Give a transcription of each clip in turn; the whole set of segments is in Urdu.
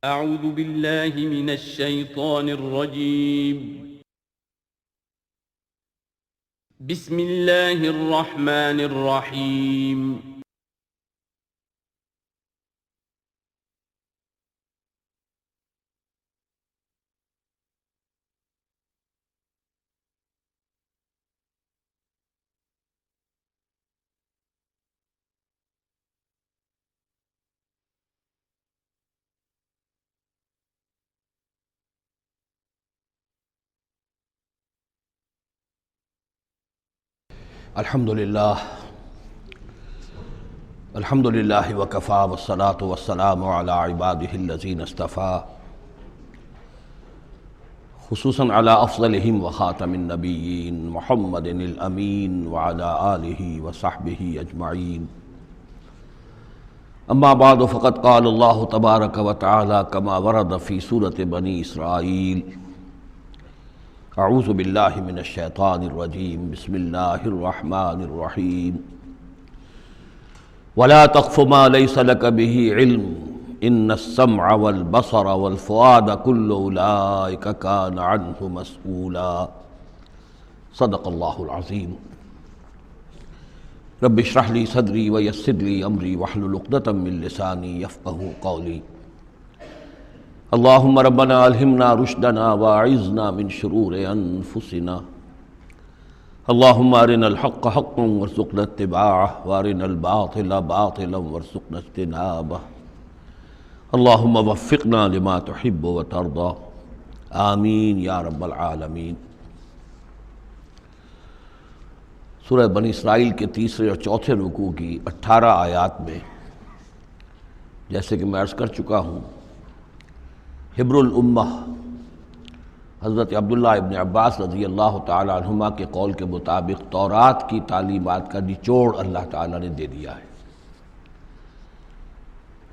اعوذ باللہ من الشیطان الرجیم بسم اللہ الرحمن الرحیم الحمد للہ وکفیٰ والصلاة والسلام علی عباده الذین اصطفیٰ خصوصاً علی افضلہم وخاتم النبیین محمد الامین وعلی آلہ وصحبہ اجمعین اما بعد فقد قال اللہ تبارک وتعالی کما ورد فی سورة بنی اسرائیل اعوذ باللہ من الشیطان الرجیم بسم اللہ الرحمن الرحیم ولا تقف ما ليس لك به علم ان السمع والبصر والفؤاد كل اولئك كان عنه مسؤولا صدق اللہ العظیم رب اشرح لي صدری ويسر لي امری واحلل عقدۃ من لسانی یفقهوا قولی اللہم ربنا الہمنا رشدنا واعذنا من شرور انفسنا اللہم ارنا الحق حقا وارزقنا اتباعه وارنا الباطل باطلا وارزقنا اجتنابه اللہم وفقنا لما تحب وترضى آمین یا رب العالمین۔ سورہ بنی اسرائیل کے تیسرے اور چوتھے رکوع کی 18 آیات میں جیسے کہ میں عرض کر چکا ہوں، حبر الامہ حضرت عبداللہ ابن عباس رضی اللہ تعالی عنہما کے قول کے مطابق تورات کی تعلیمات کا نچوڑ اللہ تعالیٰ نے دے دیا ہے۔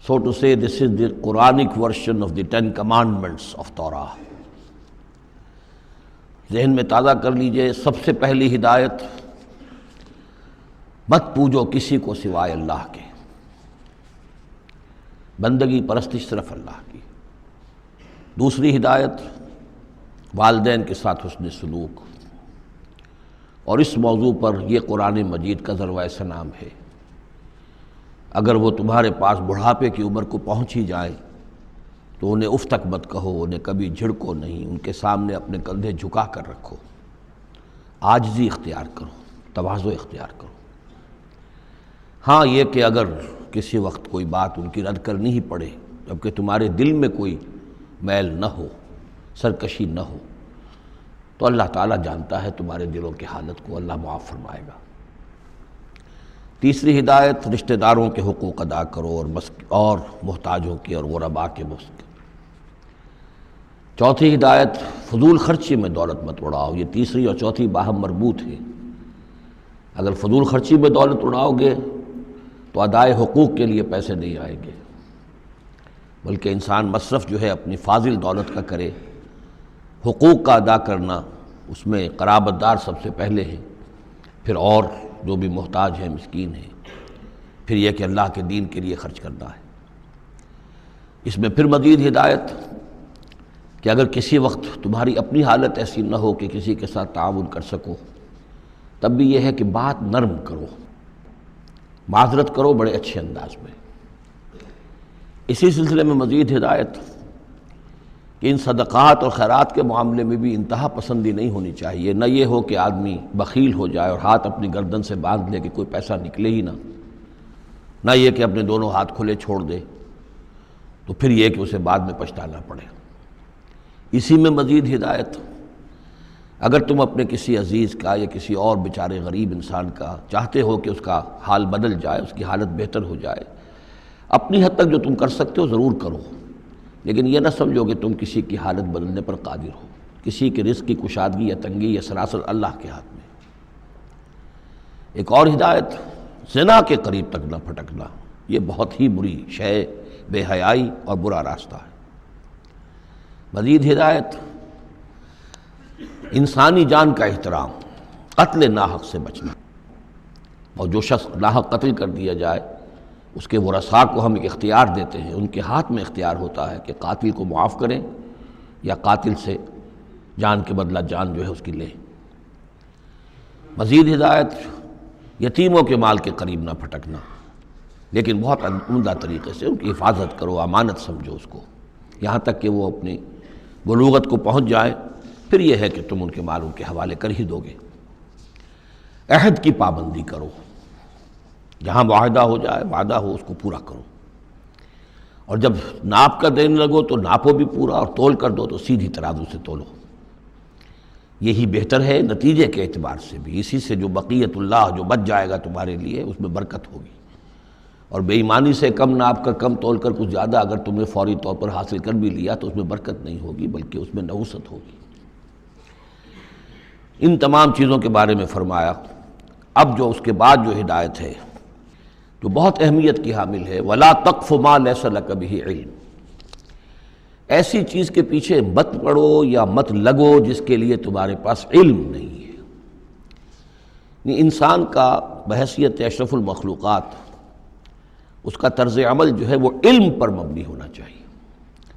So to say, this is the Quranic version of the 10 commandments of Torah۔ ذہن میں تازہ کر لیجئے، سب سے پہلی ہدایت مت پوجو کسی کو سوائے اللہ کے، بندگی پرستش صرف اللہ کی۔ دوسری ہدایت والدین کے ساتھ حسن سلوک، اور اس موضوع پر یہ قرآن مجید کا ذروۂ سنام ہے۔ اگر وہ تمہارے پاس بڑھاپے کی عمر کو پہنچ ہی جائیں تو انہیں اف تک مت کہو، انہیں کبھی جھڑکو نہیں، ان کے سامنے اپنے کندھے جھکا کر رکھو، عاجزی اختیار کرو، تواضع اختیار کرو۔ ہاں یہ کہ اگر کسی وقت کوئی بات ان کی رد کرنی ہی پڑے جبکہ تمہارے دل میں کوئی میل نہ ہو، سرکشی نہ ہو، تو اللہ تعالیٰ جانتا ہے تمہارے دلوں کی حالت کو، اللہ معاف فرمائے گا۔ تیسری ہدایت رشتہ داروں کے حقوق ادا کرو اور محتاجوں کے اور غرباء کے مسک۔ چوتھی ہدایت فضول خرچی میں دولت مت اڑاؤ۔ یہ تیسری اور چوتھی باہم مربوط ہے۔ اگر فضول خرچی میں دولت اڑاؤ گے تو ادائے حقوق کے لیے پیسے نہیں آئیں گے، بلکہ انسان مصرف جو ہے اپنی فاضل دولت کا کرے۔ حقوق کا ادا کرنا، اس میں قرابت دار سب سے پہلے ہیں، پھر اور جو بھی محتاج ہیں، مسکین ہیں، پھر یہ کہ اللہ کے دین کے لیے خرچ کرنا ہے۔ اس میں پھر مزید ہدایت کہ اگر کسی وقت تمہاری اپنی حالت ایسی نہ ہو کہ کسی کے ساتھ تعاون کر سکو، تب بھی یہ ہے کہ بات نرم کرو، معذرت کرو بڑے اچھے انداز میں۔ اسی سلسلے میں مزید ہدایت کہ ان صدقات اور خیرات کے معاملے میں بھی انتہا پسندی نہیں ہونی چاہیے۔ نہ یہ ہو کہ آدمی بخیل ہو جائے اور ہاتھ اپنی گردن سے باندھ لے کہ کوئی پیسہ نکلے ہی نہ یہ کہ اپنے دونوں ہاتھ کھلے چھوڑ دے تو پھر یہ کہ اسے بعد میں پچھتانا پڑے۔ اسی میں مزید ہدایت، اگر تم اپنے کسی عزیز کا یا کسی اور بیچارے غریب انسان کا چاہتے ہو کہ اس کا حال بدل جائے، اس کی حالت بہتر ہو جائے، اپنی حد تک جو تم کر سکتے ہو ضرور کرو، لیکن یہ نہ سمجھو کہ تم کسی کی حالت بدلنے پر قادر ہو۔ کسی کے رزق کی کشادگی یا تنگی یا سراسر اللہ کے ہاتھ میں۔ ایک اور ہدایت، زنا کے قریب تک نہ پھٹکنا، یہ بہت ہی بری شے، بے حیائی اور برا راستہ ہے۔ مزید ہدایت انسانی جان کا احترام، قتل ناحق سے بچنا، اور جو شخص ناحق قتل کر دیا جائے اس کے ورثاء کو ہم ایک اختیار دیتے ہیں، ان کے ہاتھ میں اختیار ہوتا ہے کہ قاتل کو معاف کریں یا قاتل سے جان کے بدلہ جان جو ہے اس کی لیں۔ مزید ہدایت، یتیموں کے مال کے قریب نہ پھٹکنا، لیکن بہت عمدہ طریقے سے ان کی حفاظت کرو، امانت سمجھو اس کو، یہاں تک کہ وہ اپنی بلوغت کو پہنچ جائیں، پھر یہ ہے کہ تم ان کے مال ان کے حوالے کر ہی دو گے۔ عہد کی پابندی کرو، جہاں معاہدہ ہو جائے، وعدہ ہو، اس کو پورا کرو، اور جب ناپ کا دینے لگو تو ناپو بھی پورا، اور تول کر دو تو سیدھی ترازو سے تولو۔ یہی بہتر ہے نتیجے کے اعتبار سے بھی، اسی سے جو بقیت اللہ جو بچ جائے گا تمہارے لیے اس میں برکت ہوگی، اور بے ایمانی سے کم ناپ کر کم تول کر کچھ زیادہ اگر تم نے فوری طور پر حاصل کر بھی لیا تو اس میں برکت نہیں ہوگی بلکہ اس میں نحوست ہوگی۔ ان تمام چیزوں کے بارے میں فرمایا۔ اب جو اس کے بعد جو ہدایت ہے جو بہت اہمیت کی حامل ہے، وَلَا تَقْفُ مَا لَيْسَ لَكَ بِهِ عِلْمٌ، ایسی چیز کے پیچھے مت پڑو یا مت لگو جس کے لیے تمہارے پاس علم نہیں ہے۔ یہ انسان کا بحیثیت اشرف المخلوقات اس کا طرز عمل جو ہے وہ علم پر مبنی ہونا چاہیے،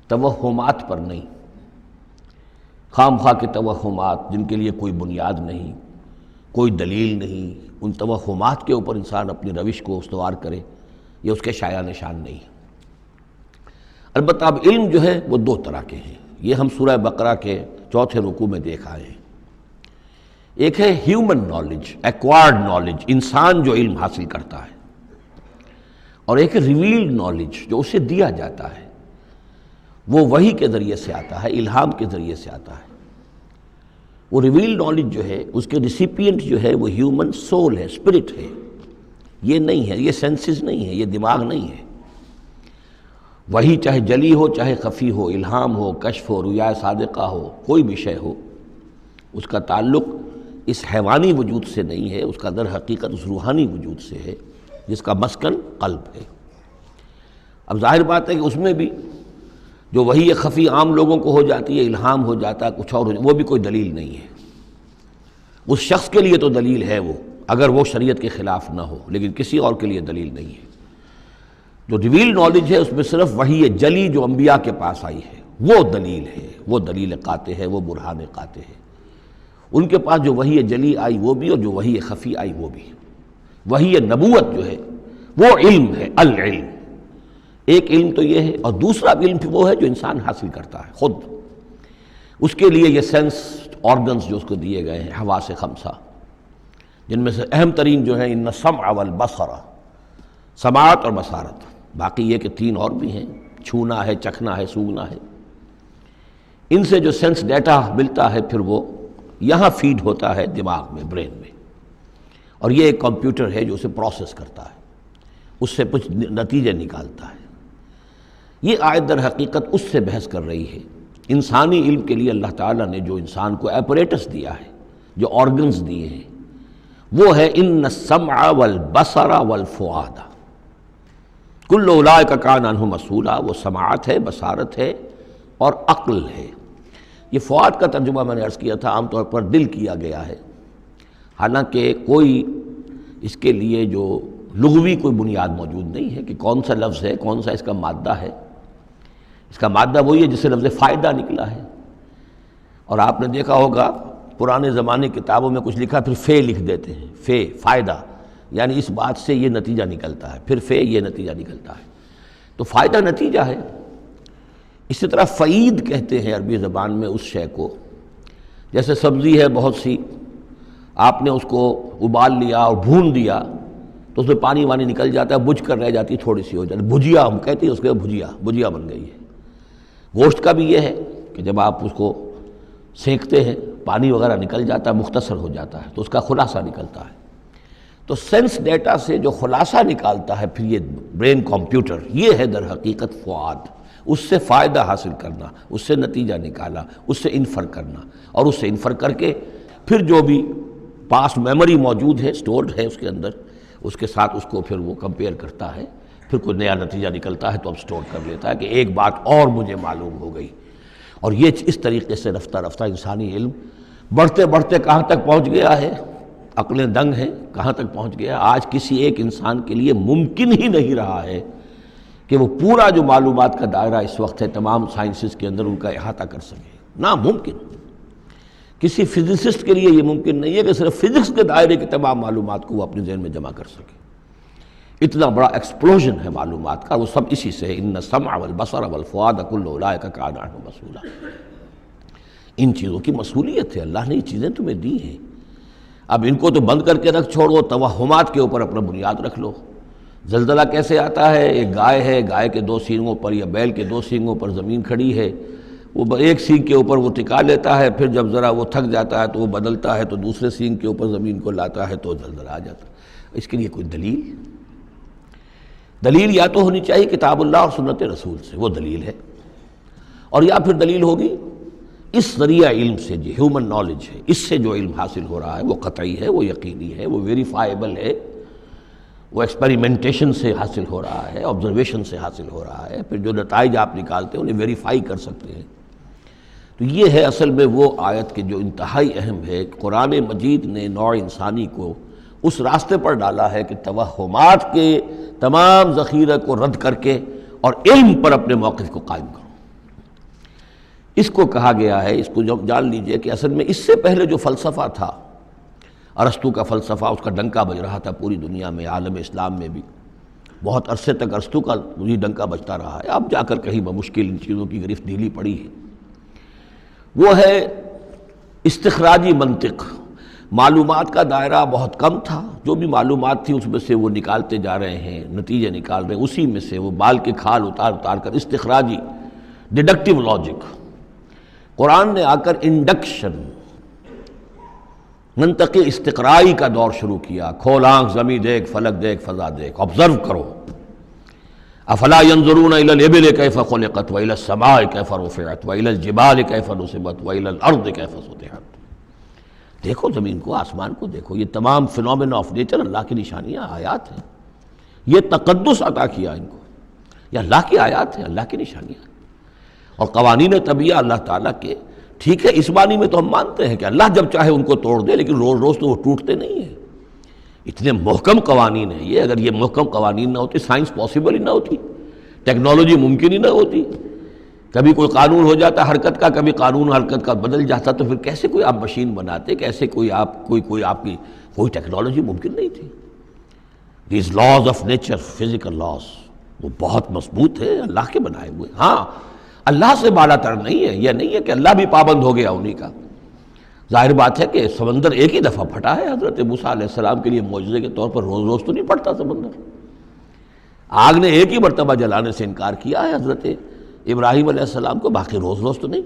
توہمات پر نہیں، خام خواہ کے توہمات جن کے لیے کوئی بنیاد نہیں، کوئی دلیل نہیں، ان توہمات کے اوپر انسان اپنی روش کو استوار کرے، یہ اس کے شایع نشان نہیں۔ البتہ اب علم جو ہے وہ دو طرح کے ہیں، یہ ہم سورہ بقرہ کے 4 رکوع میں دیکھ آئے ہیں۔ ایک ہے ہیومن نالج، ایکوائرڈ نالج، انسان جو علم حاصل کرتا ہے، اور ایک ہے ریویلڈ نالج جو اسے دیا جاتا ہے، وہ وحی کے ذریعے سے آتا ہے، الہام کے ذریعے سے آتا ہے۔ وہ ریویلڈ نالج جو ہے اس کے ریسیپینٹ جو ہے وہ ہیومن سول ہے، اسپرٹ ہے، یہ نہیں ہے، یہ سینسز نہیں ہے، یہ دماغ نہیں ہے۔ وہی چاہے جلی ہو چاہے خفی ہو، الہام ہو، کشف ہو، رؤیا صادقہ ہو، کوئی بھی شے ہو، اس کا تعلق اس حیوانی وجود سے نہیں ہے، اس کا در حقیقت اس روحانی وجود سے ہے جس کا مسکن قلب ہے۔ اب ظاہر بات ہے کہ اس میں بھی جو وہی خفی عام لوگوں کو ہو جاتی ہے، الہام ہو جاتا ہے، کچھ اور ہو جاتا ہے، وہ بھی کوئی دلیل نہیں ہے۔ اس شخص کے لیے تو دلیل ہے وہ، اگر وہ شریعت کے خلاف نہ ہو، لیکن کسی اور کے لیے دلیل نہیں ہے۔ جو ریویل نالج ہے اس میں صرف وحی جلی جو انبیاء کے پاس آئی ہے وہ دلیل ہے، وہ دلیل قاطع ہے، وہ برہان قاطع ہے۔ ان کے پاس جو وحی جلی آئی وہ بھی، اور جو وحی خفی آئی وہ بھی۔ وحی نبوت جو ہے وہ علم ہے، العلم، ایک علم تو یہ ہے، اور دوسرا علم وہ ہے جو انسان حاصل کرتا ہے خود۔ اس کے لیے یہ سینس آرگنز جو اس کو دیے گئے ہیں، حواس خمسہ، جن میں سے اہم ترین جو ہے ان السمع والبصر، سماعت اور بصارت، باقی یہ کہ 3 اور بھی ہیں، چھونا ہے، چکھنا ہے، سونگھنا ہے۔ ان سے جو سینس ڈیٹا ملتا ہے پھر وہ یہاں فیڈ ہوتا ہے دماغ میں، برین میں، اور یہ ایک کمپیوٹر ہے جو اسے پروسیس کرتا ہے، اس سے کچھ نتیجے نکالتا ہے۔ یہ آیت در حقیقت اس سے بحث کر رہی ہے۔ انسانی علم کے لیے اللہ تعالیٰ نے جو انسان کو ایپریٹس دیا ہے، جو آرگنز دیے ہیں، وہ ہے ان السمع والبصر والفؤاد کل اولئک کان عنہ مسئولا۔ وہ سماعت ہے، بصارت ہے اور عقل ہے۔ یہ فؤاد کا ترجمہ میں نے عرض کیا تھا، عام طور پر دل کیا گیا ہے، حالانکہ کوئی اس کے لیے جو لغوی کوئی بنیاد موجود نہیں ہے کہ کون سا لفظ ہے، کون سا اس کا مادہ ہے۔ اس کا مادہ وہی ہے جس سے لفظ فائدہ نکلا ہے، اور آپ نے دیکھا ہوگا پرانے زمانے کتابوں میں کچھ لکھا پھر فے لکھ دیتے ہیں، فے فائدہ، یعنی اس بات سے یہ نتیجہ نکلتا ہے، پھر فے یہ نتیجہ نکلتا ہے، تو فائدہ نتیجہ ہے۔ اسی طرح فعید کہتے ہیں عربی زبان میں اس شے کو، جیسے سبزی ہے بہت سی، آپ نے اس کو ابال لیا اور بھون دیا تو اس میں پانی وانی نکل جاتا ہے، بجھ کر رہ جاتی، تھوڑی سی ہو جاتی، بھجیا ہم کہتے ہیں اس کے، بھجیا بن گئی ہے۔ گوشت کا بھی یہ ہے کہ جب آپ اس کو سینکتے ہیں پانی وغیرہ نکل جاتا ہے، مختصر ہو جاتا ہے، تو اس کا خلاصہ نکلتا ہے۔ تو سینس ڈیٹا سے جو خلاصہ نکالتا ہے پھر یہ برین کمپیوٹر، یہ ہے در حقیقت فؤاد۔ اس سے فائدہ حاصل کرنا، اس سے نتیجہ نکالا، اس سے انفر کرنا، اور اس سے انفر کر کے پھر جو بھی پاسٹ میموری موجود ہے، سٹورڈ ہے اس کے اندر، اس کے ساتھ اس کو پھر وہ کمپیئر کرتا ہے، پھر کوئی نیا نتیجہ نکلتا ہے تو اب سٹور کر لیتا ہے کہ ایک بات اور مجھے معلوم ہو گئی۔ اور یہ اس طریقے سے رفتہ رفتہ انسانی علم بڑھتے بڑھتے کہاں تک پہنچ گیا ہے؟ عقلیں دنگ ہیں، کہاں تک پہنچ گیا؟ آج کسی ایک انسان کے لیے ممکن ہی نہیں رہا ہے کہ وہ پورا جو معلومات کا دائرہ اس وقت ہے تمام سائنسز کے اندر ان کا احاطہ کر سکے، ناممکن۔ کسی فزسسٹ کے لیے یہ ممکن نہیں ہے کہ صرف فزکس کے دائرے کی تمام معلومات کو وہ اپنے ذہن میں جمع کر سکے۔ اتنا بڑا ایکسپلوژن ہے معلومات کا، وہ سب اسی سے، ان السمع والبصر والفؤاد کل اولئک کان عنہ مسئولا۔ ان چیزوں کی مسئولیت ہے، اللہ نے یہ چیزیں تمہیں دی ہیں، اب ان کو تو بند کر کے رکھ چھوڑو، توہمات کے اوپر اپنا بنیاد رکھ لو۔ زلزلہ کیسے آتا ہے؟ ایک گائے ہے، گائے کے 2 سینگوں پر یا بیل کے 2 سینگوں پر زمین کھڑی ہے، وہ ایک سینگ کے اوپر وہ ٹکا لیتا ہے، پھر جب ذرا وہ تھک جاتا ہے تو وہ بدلتا ہے تو دوسرے سینگ کے اوپر زمین کو لاتا ہے تو زلزلہ آ جاتا ہے۔ اس کے لیے کوئی دلیل یا تو ہونی چاہیے کتاب اللہ اور سنت رسول سے، وہ دلیل ہے، اور یا پھر دلیل ہوگی اس ذریعہ علم سے، جو ہیومن نالج ہے، اس سے جو علم حاصل ہو رہا ہے وہ قطعی ہے، وہ یقینی ہے، وہ ویریفائیبل ہے، وہ ایکسپیریمنٹیشن سے حاصل ہو رہا ہے، آبزرویشن سے حاصل ہو رہا ہے، پھر جو نتائج آپ نکالتے ہیں انہیں ویریفائی کر سکتے ہیں۔ تو یہ ہے اصل میں وہ آیت کے جو انتہائی اہم ہے۔ قرآن مجید نے نوع انسانی کو اس راستے پر ڈالا ہے کہ توہمات کے تمام ذخیرہ کو رد کر کے اور علم پر اپنے موقف کو قائم کرو۔ اس کو کہا گیا ہے، اس کو جان لیجئے کہ اصل میں اس سے پہلے جو فلسفہ تھا، ارسطو کا فلسفہ، اس کا ڈنکا بج رہا تھا پوری دنیا میں، عالم اسلام میں بھی بہت عرصے تک ارسطو کا وہی ڈنکا بجتا رہا ہے، اب جا کر کہیں بمشکل ان چیزوں کی گرفت ڈھیلی پڑی ہے۔ وہ ہے استخراجی منطق۔ معلومات کا دائرہ بہت کم تھا، جو بھی معلومات تھی اس میں سے وہ نکالتے جا رہے ہیں، نتیجے نکال رہے ہیں، اسی میں سے وہ بال کے کھال اتار کر استخراجی ڈیڈکٹیو لاجک۔ قرآن نے آ کر انڈکشن، منطقی استقرائی کا دور شروع کیا۔ کھول آنکھ، زمیں دیکھ، فلک دیکھ، فضا دیکھ، آبزرو کرو۔ افلا ينظرون الى الابل كيف خلقت والى السماء كيف رفعت والى الجبال كيف نصبت والى الارض كيف سطحت۔ دیکھو زمین کو، آسمان کو دیکھو، یہ تمام فینومینا آف نیچر اللہ کی نشانیاں، آیات ہیں۔ یہ تقدس عطا کیا ان کو، یہ اللہ کی آیات ہیں، اللہ کی نشانیاں اور قوانین طبیعہ اللہ تعالیٰ کے۔ ٹھیک ہے، اس معنی میں تو ہم مانتے ہیں کہ اللہ جب چاہے ان کو توڑ دے، لیکن روز روز تو وہ ٹوٹتے نہیں ہیں۔ اتنے محکم قوانین ہیں یہ، اگر یہ محکم قوانین نہ ہوتی، سائنس پاسبل ہی نہ ہوتی، ٹیکنالوجی ممکن ہی نہ ہوتی۔ کبھی کوئی قانون ہو جاتا حرکت کا، کبھی قانون حرکت کا بدل جاتا، تو پھر کیسے کوئی آپ مشین بناتے، کیسے کوئی آپ کوئی ٹیکنالوجی ممکن نہیں تھی۔ These laws of nature, physical laws, وہ بہت مضبوط ہے، اللہ کے بنائے ہوئے۔ ہاں، اللہ سے بالا تر نہیں ہے، یہ نہیں ہے کہ اللہ بھی پابند ہو گیا انہی کا۔ ظاہر بات ہے کہ سمندر ایک ہی دفعہ پھٹا ہے، حضرت موسیٰ علیہ السلام کے لیے معجزے کے طور پر روز روز تو نہیں پھٹتا سمندر۔ آگ نے ایک ہی مرتبہ جلانے سے انکار کیا ہے حضرت ابراہیم علیہ السلام کو، باقی روز روز تو نہیں۔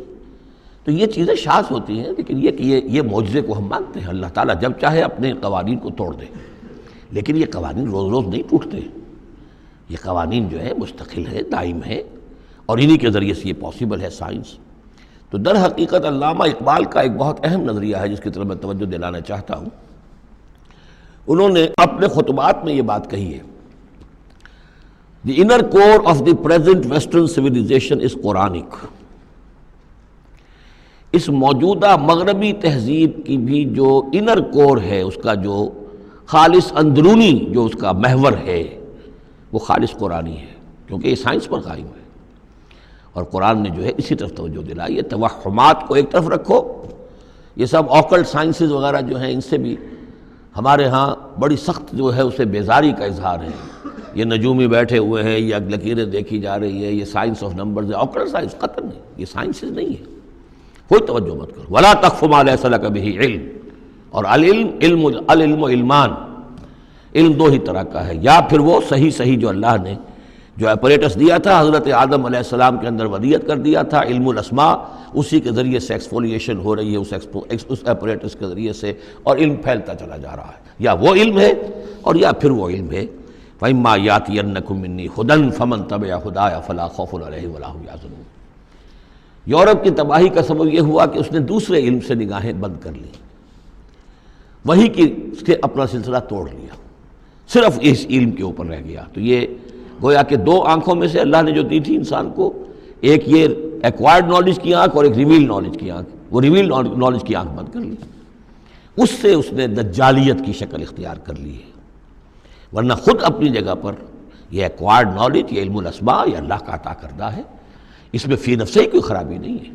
تو یہ چیزیں شاذ ہوتی ہیں، لیکن یہ معجزے کو ہم مانتے ہیں۔ اللہ تعالیٰ جب چاہے اپنے قوانین کو توڑ دے، لیکن یہ قوانین روز روز نہیں ٹوٹتے، یہ قوانین جو ہے مستقل ہے، دائم ہے، اور انہی کے ذریعے سے یہ پاسبل ہے سائنس۔ تو در حقیقت علامہ اقبال کا ایک بہت اہم نظریہ ہے جس کی طرف میں توجہ دلانا چاہتا ہوں۔ انہوں نے اپنے خطبات میں یہ بات کہی ہے، The inner core of the present Western civilization is Quranic۔ اس موجودہ مغربی تہذیب کی بھی جو انر کور ہے، اس کا جو خالص اندرونی جو اس کا محور ہے، وہ خالص قرآنی ہے، کیونکہ یہ سائنس پر قائم ہے۔ اور قرآن نے جو ہے اسی طرف توجہ دلائی ہے۔ توہمات کو ایک طرف رکھو، یہ سب آکلٹ سائنسز وغیرہ جو ہیں، ان سے بھی ہمارے ہاں بڑی سخت جو ہے اسے بیزاری کا اظہار ہے۔ یہ نجومی بیٹھے ہوئے ہیں، یہ لکیریں دیکھی جا رہی ہے، یہ سائنس آف نمبرز ہے، آکلٹ سائنس قطع نہیں، یہ سائنسز نہیں ہے، کوئی توجہ مت کرو۔ وَلَا تَقْفُ مَا لَيْسَ لَكَ بِهِ عِلْم، اور العلم علمان، علم دو ہی طرح کا ہے، یا پھر وہ صحیح جو اللہ نے جو اپریٹس دیا تھا حضرت آدم علیہ السلام کے اندر ودیت کر دیا تھا، علم الاسماء، اسی کے ذریعے سے ایکسفولیشن ہو رہی ہے اس اپریٹس کے ذریعے سے، اور علم پھیلتا چلا جا رہا ہے۔ یا وہ علم ہے اور یا پھر وہ علم ہے وَإِمَّا يَأْتِيَنَّكُم مِّنِّي هُدًى فَمَن تَبِعَ هُدَايَ فَلَا خَوْفٌ عَلَيْهِمْ وَلَا هُمْ يَحْزَنُونَ۔ یورپ کی تباہی کا سبب یہ ہوا کہ اس نے دوسرے علم سے نگاہیں بند کر لی، وہی کے اپنا سلسلہ توڑ لیا، صرف اس علم کے اوپر رہ گیا۔ تو یہ گویا کہ دو آنکھوں میں سے اللہ نے جو دی تھی انسان کو، ایک یہ ایکوائرڈ نالج کی آنکھ اور ایک ریویل نالج کی آنکھ، وہ ریویل نالج کی آنکھ بند کر لی۔ اس سے اس نے دجالیت کی شکل اختیار کر لی ہے، ورنہ خود اپنی جگہ پر یہ ایکوائرڈ نالج، یہ علم الاسماء، یہ اللہ کا عطا کردہ ہے، اس میں فی نفسہ ہی کوئی خرابی نہیں ہے،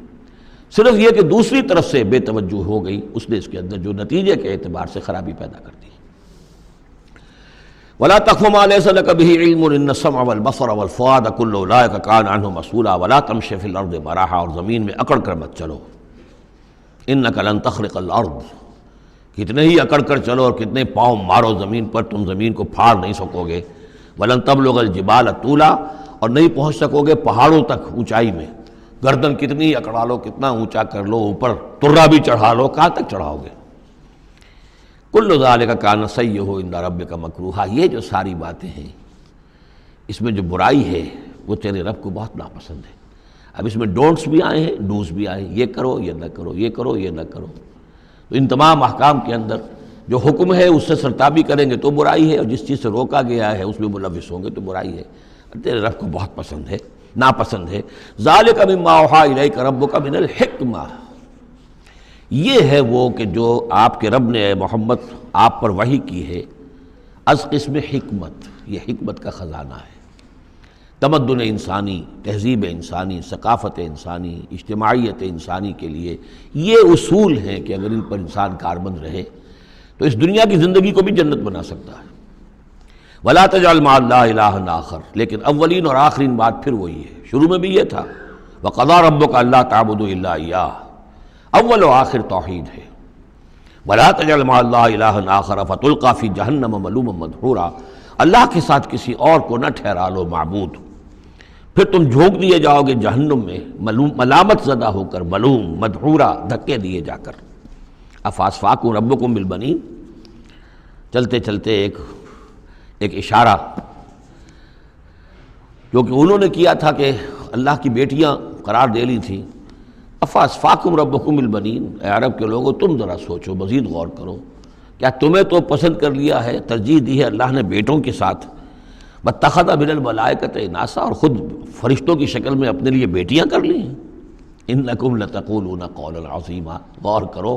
صرف یہ کہ دوسری طرف سے بے توجہ ہو گئی، اس نے اس کے اندر جو نتیجے کے اعتبار سے خرابی پیدا کر دی۔ وَلَا تَقْفُ مَا لَيْسَ لَكَ بِهِ عِلْمٌ إِنَّ السَّمْعَ وَالْبَصَرَ وَالْفُؤَادَ كُلُّ أُولَٰئِكَ كَانَ عَنْهُ مسؤولا وَلَا تَمْشِ فِي الْأَرْضِ مَرَحًا، اور زمین میں اکڑ کر مت چلو، إِنَّكَ لَن تَخْرِقَ الْأَرْضَ، کتنے ہی اکڑ کر چلو اور کتنے پاؤں مارو زمین پر، تم زمین کو پھاڑ نہیں سکو گے، وَلَن تَبْلُغَ الْجِبَالَ طُولًا، اور نہیں پہنچ سکو گے پہاڑوں تک اونچائی میں، گردن کتنی ہی اکڑا لو، کتنا اونچا کر لو، اوپر ترا بھی چڑھا لو، کہاں تک چڑھاؤ گے؟ کل ذالک کان سیئہ عند ربک مکروہا، یہ جو ساری باتیں ہیں اس میں جو برائی ہے وہ تیرے رب کو بہت ناپسند ہے۔ اب اس میں ڈونٹس بھی آئے ہیں، ڈوز بھی آئے ہیں، یہ کرو یہ نہ کرو، یہ کرو یہ نہ کرو، تو ان تمام احکام کے اندر جو حکم ہے اس سے سرتابی کریں گے تو برائی ہے، اور جس چیز سے روکا گیا ہے اس میں ملوث ہوں گے تو برائی ہے، تیرے رب کو بہت پسند ہے، ناپسند ہے۔ ذالک مما اوحی الیک ربک من الحکمہ، یہ ہے وہ کہ جو آپ کے رب نے اے محمد آپ پر وحی کی ہے، از قسم حکمت، یہ حکمت کا خزانہ ہے، تمدن انسانی، تہذیب انسانی، ثقافت انسانی، اجتماعیت انسانی کے لیے یہ اصول ہیں کہ اگر ان پر انسان کاربند رہے تو اس دنیا کی زندگی کو بھی جنت بنا سکتا ہے۔ وَلَا تَجْعَلْ مَعَ اللَّهِ إِلَٰهًا آخَرَ، لیکن اولین اور آخرین بات پھر وہی ہے، شروع میں بھی یہ تھا وَقَضَىٰ رَبُّكَ أَلَّا تَعْبُدُوا إِلَّا إِيَّاهُ، اول و آخر توحید ہے۔ وَلَا تَجْعَلْ مَعَ اللَّهِ إِلَٰهًا آخَرَ فَتُلْقَىٰ فِي جَهَنَّمَ مَلُومًا مَدْحُورًا، اللہ کے ساتھ کسی اور کو نہ ٹھہرا لو معبود، پھر تم جھونک دیے جاؤ گے جہنم میں ملامت زدہ ہو کر، ملوم مدحورا، دھکے دیے جا کر۔ افاسفاکم ربکم بالبنین، چلتے چلتے ایک اشارہ جو کہ انہوں نے کیا تھا کہ اللہ کی بیٹیاں قرار دے لی تھیں، افاسفاکم ربکم بالبنین، اے عرب کے لوگوں تم ذرا سوچو، مزید غور کرو، کیا تمہیں تو پسند کر لیا ہے، ترجیح دی ہے اللہ نے بیٹوں کے ساتھ، واتخذ من الملائکۃ اناسا، اور خود فرشتوں کی شکل میں اپنے لیے بیٹیاں کر لی ہیں۔ انکم لتقولون قولا عظیما، غور کرو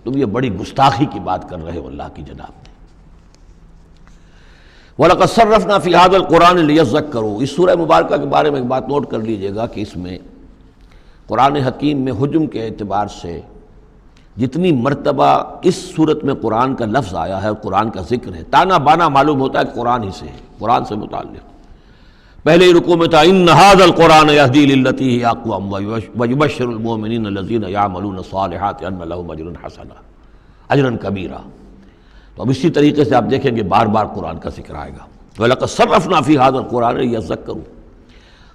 تم یہ بڑی گستاخی کی بات کر رہے ہو اللہ کی جناب میں۔ وَلَقَدْ صَرَّفْنَا فِي هَذَا الْقُرْآنِ لِيَذَّكَّرُوا، اس سورہ مبارکہ کے بارے میں ایک بات نوٹ کر لیجئے گا کہ اس میں قرآن حکیم میں حجم کے اعتبار سے جتنی مرتبہ اس صورت میں قرآن کا لفظ آیا ہے اور قرآن کا ذکر ہے، تانا بانا معلوم ہوتا ہے کہ قرآن ہی سے ہے، قرآن سے متعلق۔ پہلے ہی رکوع میں تھا ان ھذا القرآن یہدی للتی ہی اقوم ویبشر المؤمنین الذین یعملون الصالحات ان لهم اجرا حسنا، اجرا کبیرا۔ تو اب اسی طریقے سے آپ دیکھیں گے بار بار قرآن کا ذکر آئے گا۔ وَلَقَدْ صَرَّفْنَا فِي هَذَا الْقُرْآنِ لِيَذَّكَّرُوا،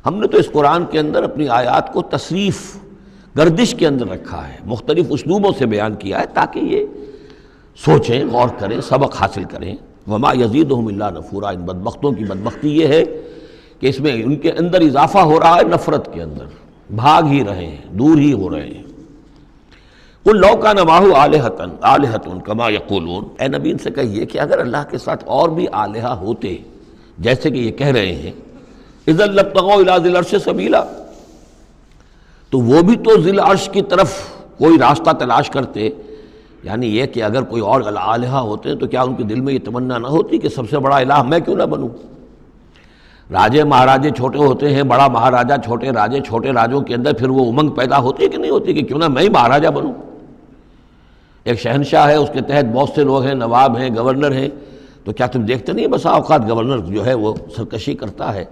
ہم نے تو اس قرآن کے اندر اپنی آیات کو تصریف، گردش کے اندر رکھا ہے، مختلف اسلوبوں سے بیان کیا ہے تاکہ یہ سوچیں، غور کریں، سبق حاصل کریں۔ وَمَا يَزِيدُهُمْ إِلَّا نُفُورًا، ان بدبختوں کی بدبختی یہ ہے کہ اس میں ان کے اندر اضافہ ہو رہا ہے نفرت کے اندر، بھاگ ہی رہے ہیں، دور ہی ہو رہے ہیں۔ قُلْ لَوْ كَانَ مَعَهُ آلِهَةٌ كَمَا يَقُولُونَ، اے نبی ان سے کہیے کہ اگر اللہ کے ساتھ اور بھی آلہہ ہوتے جیسے کہ یہ کہہ رہے ہیں، اِذًا لَابْتَغَوْا إِلَىٰ ذِي الْعَرْشِ سَبِيلًا، تو وہ بھی تو ذی العرش کی طرف کوئی راستہ تلاش کرتے، یعنی یہ کہ اگر کوئی اور آلہہ ہوتے تو کیا ان کے دل میں یہ تمنا نہ ہوتی کہ سب سے بڑا الہ میں کیوں نہ بنوں؟ راجے مہاراجے چھوٹے ہوتے ہیں، بڑا مہاراجا چھوٹے راجے، چھوٹے راجوں کے اندر پھر وہ امنگ پیدا ہوتی ہے کہ نہیں ہوتی کہ کیوں نہ میں ہی مہاراجا بنوں؟ ایک شہنشاہ ہے، اس کے تحت بہت سے لوگ ہیں، نواب ہیں، گورنر ہیں، تو کیا تم دیکھتے نہیں بسا اوقات گورنر جو ہے وہ سرکشی کرتا ہے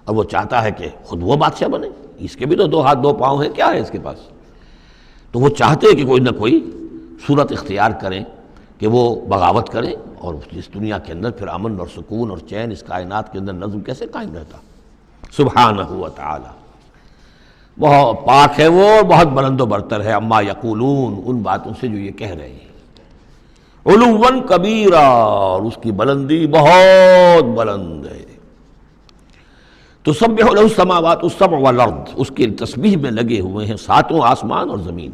اور وہ چاہتا ہے کہ خود وہ بادشاہ بنے، اس کے بھی تو دو ہاتھ دو پاؤں ہیں، کیا ہے اس کے پاس؟ تو وہ چاہتے ہیں کہ کوئی نہ کوئی صورت اختیار کریں کہ وہ بغاوت کریں، اور اس دنیا کے اندر پھر امن اور سکون اور چین، اس کائنات کے اندر نظم کیسے قائم رہتا؟ سبحانہ و تعالی، بہت پاک ہے وہ، بہت بلند و برتر ہے، اما یقولون، ان باتوں سے جو یہ کہہ رہے ہیں، علوا کبیرا، اور اس کی بلندی بہت بلند ہے۔ تسبح له السماوات السبع والارض، اس کی تسبیح میں لگے ہوئے ہیں ساتوں آسمان اور زمین،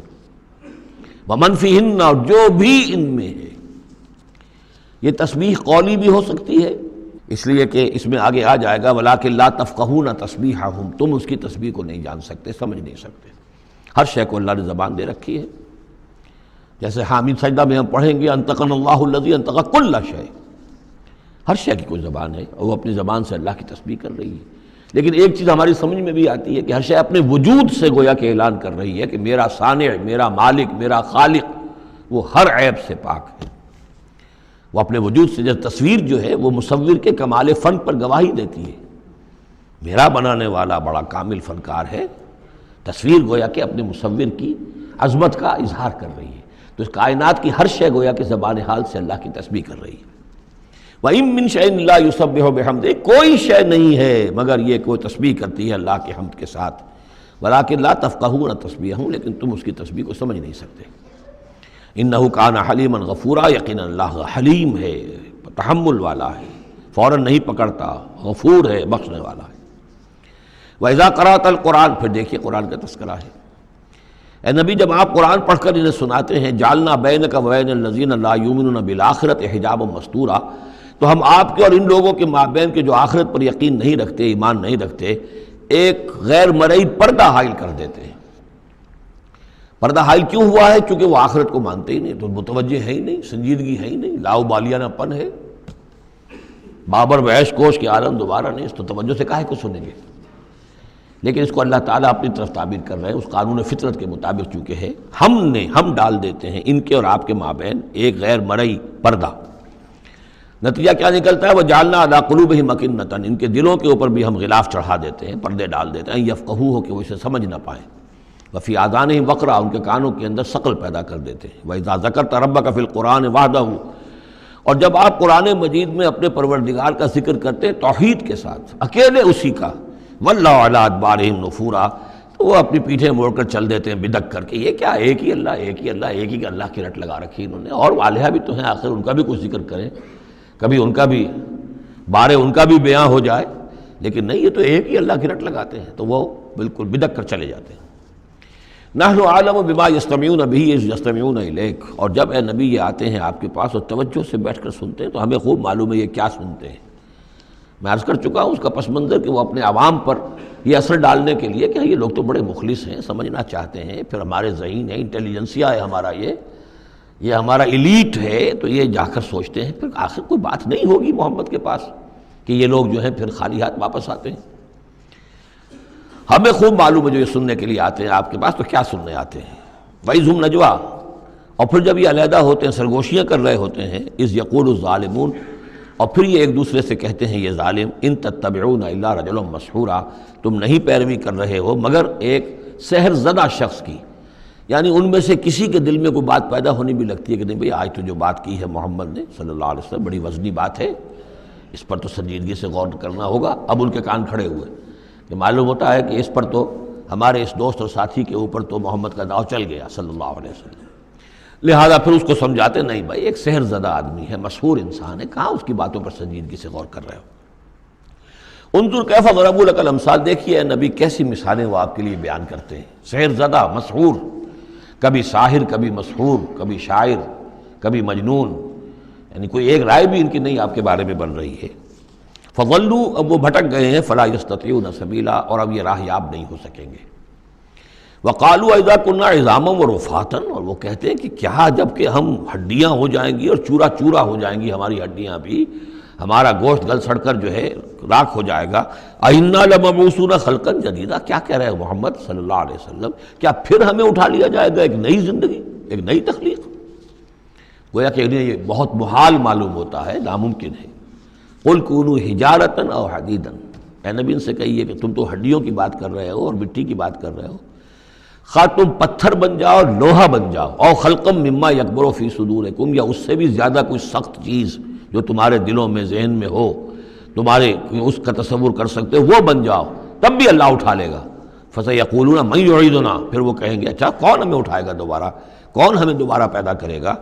ومن فیہن، اور جو بھی ان میں ہے۔ یہ تسبیح قولی بھی ہو سکتی ہے، اس لیے کہ اس میں آگے آ جائے گا وَلَٰكِن لَا تَفْقَهُونَ تَسْبِيحَهُمْ، تم اس کی تسبیح کو نہیں جان سکتے، سمجھ نہیں سکتے۔ ہر شے کو اللہ نے زبان دے رکھی ہے، جیسے حامد سجدہ میں ہم پڑھیں گے انطقنا اللہ الذی انطق کل شیء، ہر شے کی کوئی زبان ہے اور وہ اپنی زبان سے اللہ کی تسبیح کر رہی ہے۔ لیکن ایک چیز ہماری سمجھ میں بھی آتی ہے کہ ہر شے اپنے وجود سے گویا کہ اعلان کر رہی ہے کہ میرا صانع، میرا مالک، میرا خالق وہ ہر عیب سے پاک ہے۔ وہ اپنے وجود سے، جیسے تصویر جو ہے وہ مصور کے کمال فن پر گواہی دیتی ہے، میرا بنانے والا بڑا کامل فنکار ہے۔ تصویر گویا کہ اپنے مصور کی عظمت کا اظہار کر رہی ہے، تو اس کائنات کی ہر شے گویا کہ زبان حال سے اللہ کی تسبیح کر رہی ہے۔ وَإِن مِّن شَيْءٍ لَّا يُسَبِّحُ بِحَمْدِهِ، کوئی شے نہیں ہے مگر یہ کوئی تسبیح کرتی ہے اللہ کے حمد کے ساتھ، وَلَٰكِن لَّا تَفْقَهُونَ تَسْبِيحَهُمْ، لیکن تم اس کی تسبیح کو سمجھ نہیں سکتے۔ إِنَّهُ كَانَ حَلِيمًا غَفُورًا، یقینا اللہ حلیم ہے، تحمل والا ہے، فوراً نہیں پکڑتا، غفور ہے، بخشنے والا ہے۔ وَإِذَا قَرَأْتَ الْقُرْآنَ، پھر دیکھیے قرآن کا تذکرہ ہے۔ اے نبی جب آپ قرآن پڑھ کر انہیں سناتے ہیں جعلنا بینک وبین الذین لا یؤمنون بالآخرۃ حجابا مستورا، تو ہم آپ کے اور ان لوگوں کے مابین کے جو آخرت پر یقین نہیں رکھتے، ایمان نہیں رکھتے، ایک غیر مرئی پردہ حائل کر دیتے ہیں۔ پردہ حائل کیوں ہوا ہے؟ کیونکہ وہ آخرت کو مانتے ہی نہیں، تو متوجہ ہے ہی نہیں، سنجیدگی ہے ہی نہیں، لاؤبالیانہ پن ہے، بابر وحش کوش کے عالم دوبارہ نہیں، اس تو توجہ سے کاہے کو سنیں گے؟ لیکن اس کو اللہ تعالیٰ اپنی طرف تعبیر کر رہے ہیں، اس قانون فطرت کے مطابق چونکہ ہے، ہم ڈال دیتے ہیں ان کے اور آپ کے مابین ایک غیر مرئی پردہ۔ نتیجہ کیا نکلتا ہے؟ وَجَعَلْنَا عَلَىٰ قُلُوبِهِمْ أَكِنَّةً، ان کے دلوں کے اوپر بھی ہم غلاف چڑھا دیتے ہیں، پردے ڈال دیتے ہیں، یفقہوہ کہ وہ اسے سمجھ نہ پائیں، وَفِي آذَانِهِمْ وَقْرًا، ان کے کانوں کے اندر ثقل پیدا کر دیتے ہیں۔ وَإِذَا ذَكَرْتَ رَبَّكَ فِي الْقُرْآنِ وَحْدَهُ، اور جب آپ قرآن مجید میں اپنے پروردگار کا ذکر کرتے ہیں توحید کے ساتھ، اکیلے اسی کا، وَاللَّهُ عَلَىٰ أَدْبَارِهِمْ نُفُورًا، تو وہ اپنی پیٹھیں موڑ کر چل دیتے ہیں بدک کر کے، یہ کیا ایک ہی اللہ، ایک ہی اللہ، ایک ہی اللہ کی رٹ لگا رکھی انہوں نے، اور آلہہ بھی تو ہیں، آخر ان کا بھی کچھ ذکر کریں، کبھی ان کا بھی بارے ان کا بھی بیان ہو جائے، لیکن نہیں، یہ تو ایک ہی اللہ کی رٹ لگاتے ہیں، تو وہ بالکل بدک کر چلے جاتے ہیں۔ نحن اعلم بما یستمعون به اذ یستمعون الیک، اور جب اے نبی یہ آتے ہیں آپ کے پاس اور توجہ سے بیٹھ کر سنتے ہیں تو ہمیں خوب معلوم ہے یہ کیا سنتے ہیں۔ میں عرض کر چکا ہوں اس کا پس منظر کہ وہ اپنے عوام پر یہ اثر ڈالنے کے لیے کہ یہ لوگ تو بڑے مخلص ہیں، سمجھنا چاہتے ہیں، پھر ہمارے ذہین ہے، انٹیلیجنسیا ہے ہمارا، یہ ہمارا ایلیٹ ہے، تو یہ جا کر سوچتے ہیں پھر آخر کوئی بات نہیں ہوگی محمد کے پاس کہ یہ لوگ جو ہیں پھر خالی ہاتھ واپس آتے ہیں۔ ہمیں خوب معلوم ہے جو یہ سننے کے لیے آتے ہیں آپ کے پاس تو کیا سننے آتے ہیں۔ وَإِذْ هُمْ نَجْوَىٰ، اور پھر جب یہ علیحدہ ہوتے ہیں، سرگوشیاں کر رہے ہوتے ہیں، اِذْ يَقُولُ الظَّالِمُونَ، اور پھر یہ ایک دوسرے سے کہتے ہیں یہ ظالم، ان تتبعون الا رجلا مسحورا، تم نہیں پیروی کر رہے ہو مگر ایک سحر زدہ شخص کی، یعنی ان میں سے کسی کے دل میں کوئی بات پیدا ہونی بھی لگتی ہے کہ نہیں بھئی آج تو جو بات کی ہے محمد نے صلی اللہ علیہ وسلم بڑی وزنی بات ہے، اس پر تو سنجیدگی سے غور کرنا ہوگا۔ اب ان کے کان کھڑے ہوئے کہ معلوم ہوتا ہے کہ اس پر تو ہمارے اس دوست اور ساتھی کے اوپر تو محمد کا داؤ چل گیا صلی اللہ علیہ وسلم، لہذا پھر اس کو سمجھاتے نہیں بھائی ایک سحر زدہ آدمی ہے، مسحور انسان ہے، کہاں اس کی باتوں پر سنجیدگی سے غور کر رہے ہو۔ انظر کیف ضربوا لک الامثال، دیکھیے اے نبی کیسی مثالیں وہ آپ کے لیے بیان کرتے ہیں، سحر زدہ، مسحور، کبھی ساحر، کبھی مسحور، کبھی شاعر، کبھی مجنون، یعنی کوئی ایک رائے بھی ان کی نہیں آپ کے بارے میں بن رہی ہے۔ فضلوا، اب وہ بھٹک گئے ہیں، فلا یستطیعون سبیلا، اور اب یہ راہ یاب نہیں ہو سکیں گے۔ وقالوا اذا كنا عظاما ورفاتا، اور وہ کہتے ہیں کہ کیا جب کہ ہم ہڈیاں ہو جائیں گی اور چورا چورا ہو جائیں گی ہماری ہڈیاں بھی، ہمارا گوشت گل سڑ کر جو ہے راکھ ہو جائے گا، اِنَّا لَمَبْعُوثُونَ خَلْقًا جَدِيدًا، کیا کہہ رہے ہیں محمد صلی اللہ علیہ وسلم، کیا پھر ہمیں اٹھا لیا جائے گا ایک نئی زندگی، ایک نئی تخلیق؟ گویا کہ انہیں یہ بہت محال معلوم ہوتا ہے، ناممکن ہے۔ قُلْ كُونُوا حِجَارَةً أَوْ حَدِيدًا، اے نبی ان سے کہیے کہ تم تو ہڈیوں کی بات کر رہے ہو اور مٹی کی بات کر رہے ہو، خواہ تم پتھر بن جاؤ، لوہا بن جاؤ، او خلقا مما یکبر فی صدورکم، یا اس سے بھی زیادہ کوئی سخت چیز جو تمہارے دلوں میں ذہن میں ہو، تمہارے اس کا تصور کر سکتے ہو، وہ بن جاؤ، تب بھی اللہ اٹھا لے گا۔ فسیقولون من یعیدنا، پھر وہ کہیں گے اچھا کون ہمیں اٹھائے گا دوبارہ، کون ہمیں دوبارہ پیدا کرے گا؟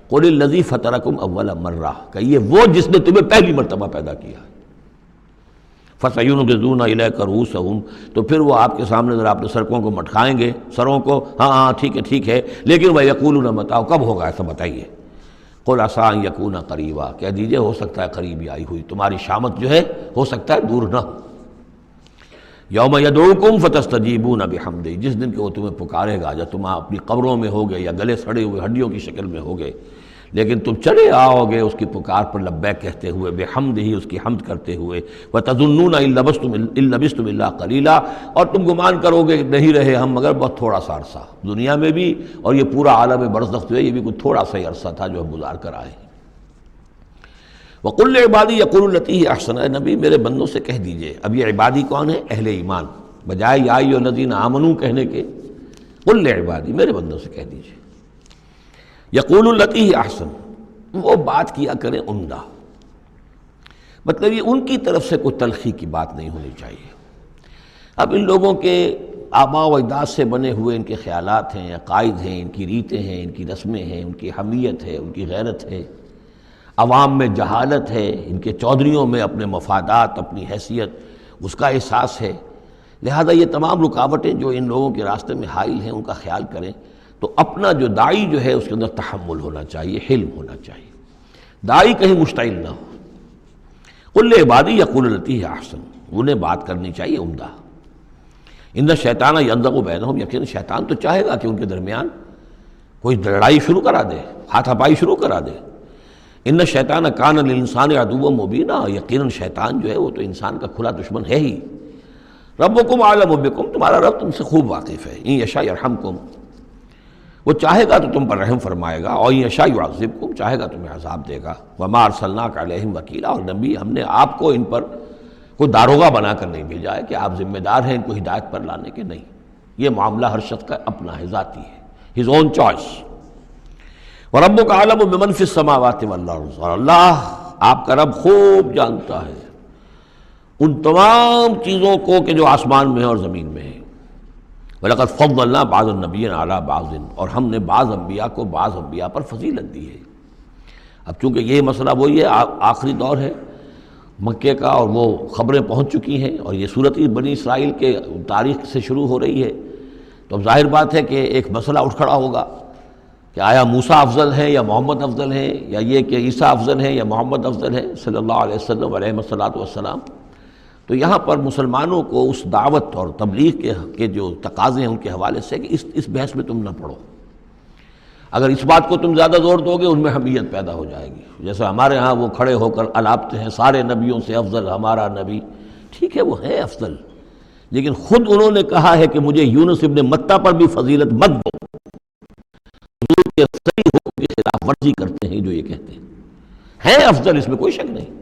قل الذی فطرکم اول مرہ، کہیے وہ جس نے تمہیں پہلی مرتبہ پیدا کیا۔ فَسَيُنْغِضُونَ إِلَيْكَ رُؤُوسَهُمْ، تو پھر وہ آپ کے سامنے ذرا اپنے سرکوں کو مٹکائیں گے، سروں کو، ہاں ہاں ٹھیک ہے، لیکن وَيَقُولُونَ مَتَىٰ، کب ہوگا ایسا بتائیے؟ قُلْ عَسَىٰ أَن يَكُونَ قَرِيبًا، کہہ دیجئے ہو سکتا ہے قریب ہی آئی ہوئی، تمہاری شامت جو ہے ہو سکتا ہے دور نہ ہو۔ یوم یدعوکم فتستجیبون بحمدہ، جس دن کہ وہ تمہیں پکارے گا جب تم اپنی قبروں میں ہوگے یا گلے سڑے ہوئے ہڈیوں کی شکل میں ہوگے، لیکن تم چلے آؤ گے اس کی پکار پر لبیک کہتے ہوئے، بحمدہ اس کی حمد کرتے ہوئے، وتظنون ان لبثتم الا قلیلا، اور تم گمان کرو گے کہ نہیں رہے ہم مگر بہت تھوڑا سا عرصہ، دنیا میں بھی اور یہ پورا عالم برزخ جو ہے یہ بھی کوئی تھوڑا سا ہی عرصہ تھا جو ہم گزار کر آئے ہیں۔ وَقُلْ لِعِبَادِي يَقُولُوا الَّتِي هِيَ أَحْسَنُ، اے نبی میرے بندوں سے کہہ دیجئے، اب یہ عبادی کون ہے؟ اہل ایمان، بجائے یا ایھا الذین آمنوا کہنے کے قُلْ لِعِبَادِی میرے بندوں سے کہہ دیجئے، یقولوا الَّتِی هِیَ أَحْسَنُ، وہ بات کیا کریں عمدہ، مطلب یہ ان کی طرف سے کوئی تلخی کی بات نہیں ہونی چاہیے۔ اب ان لوگوں کے آباء و اجداد سے بنے ہوئے ان کے خیالات ہیں، عقائد ہیں، ان کی ریتیں ہیں، ان کی رسمیں ہیں، ان کی حمیت ہے، ان کی غیرت ہے، عوام میں جہالت ہے، ان کے چودھریوں میں اپنے مفادات، اپنی حیثیت، اس کا احساس ہے، لہذا یہ تمام رکاوٹیں جو ان لوگوں کے راستے میں حائل ہیں ان کا خیال کریں تو اپنا جو داعی جو ہے اس کے اندر تحمل ہونا چاہیے، حلم ہونا چاہیے، داعی کہیں مشتعل نہ ہو۔ قل لعبادی یقولوا التی ہی احسن، انہیں بات کرنی چاہیے عمدہ۔ ان الشیطان ینزغ بینہم، یقین شیطان تو چاہے گا کہ ان کے درمیان کوئی لڑائی شروع کرا دے، ہاتھا پائی شروع کرا دے۔ ان الشیطان کان للانسان عدوا مبینا، یقیناً شیطان جو ہے وہ تو انسان کا کھلا دشمن ہے ہی۔ ربکم اعلم بکم، تمہارا رب تم سے خوب واقف ہے۔ ان یشاء یرحمکم، وہ چاہے گا تو تم پر رحم فرمائے گا، اور ان یشاء یعذبکم، چاہے گا تمہیں عذاب دے گا۔ وما ارسلناک علیہم وکیلا، اور نبی ہم نے آپ کو ان پر کوئی داروغہ بنا کر نہیں بھیجا ہے کہ آپ ذمہ دار ہیں ان کو ہدایت پر لانے کے، نہیں، یہ معاملہ ہر شخص کا اپنا ہے، ذاتی ہے، his own choice۔ وَرَبُّكَ أَعْلَمُ بِمَنْ فِي السَّمَاوَاتِ وَالْأَرْضِ، اور اللہ آپ کا رب خوب جانتا ہے ان تمام چیزوں کو کہ جو آسمان میں ہے اور زمین میں ہے۔ وَلَقَدْ فَضَّلْنَا بَعْضَ النَّبِيِّينَ عَلَىٰ بَعْضٍ، اور ہم نے بعض انبیاء کو بعض انبیاء پر فضیلت دی ہے۔ اب چونکہ یہ مسئلہ وہی ہے، آخری دور ہے مکے کا، اور وہ خبریں پہنچ چکی ہیں، اور یہ صورت بنی اسرائیل کے تاریخ سے شروع ہو رہی ہے، تو اب ظاہر بات ہے کہ ایک مسئلہ اٹھ کھڑا ہوگا کہ آیا موسیٰ افضل ہیں یا محمد افضل ہیں، یا یہ کہ عیسیٰ افضل ہیں یا محمد افضل ہیں صلی اللہ علیہ وسلم علیہ الصلاۃ والسلام۔ تو یہاں پر مسلمانوں کو اس دعوت اور تبلیغ کے جو تقاضے ہیں ان کے حوالے سے کہ اس بحث میں تم نہ پڑو، اگر اس بات کو تم زیادہ زور دو گے ان میں حمیت پیدا ہو جائے گی، جیسے ہمارے ہاں وہ کھڑے ہو کر الاپتے ہیں سارے نبیوں سے افضل ہمارا نبی، ٹھیک ہے وہ ہے افضل، لیکن خود انہوں نے کہا ہے کہ مجھے یونس ابن متہ پر بھی فضیلت مت دو، حضور کے صحیح حکم کی خلاف ورزی کرتے ہیں جو یہ کہتے ہیں افضل، اس میں کوئی شک نہیں،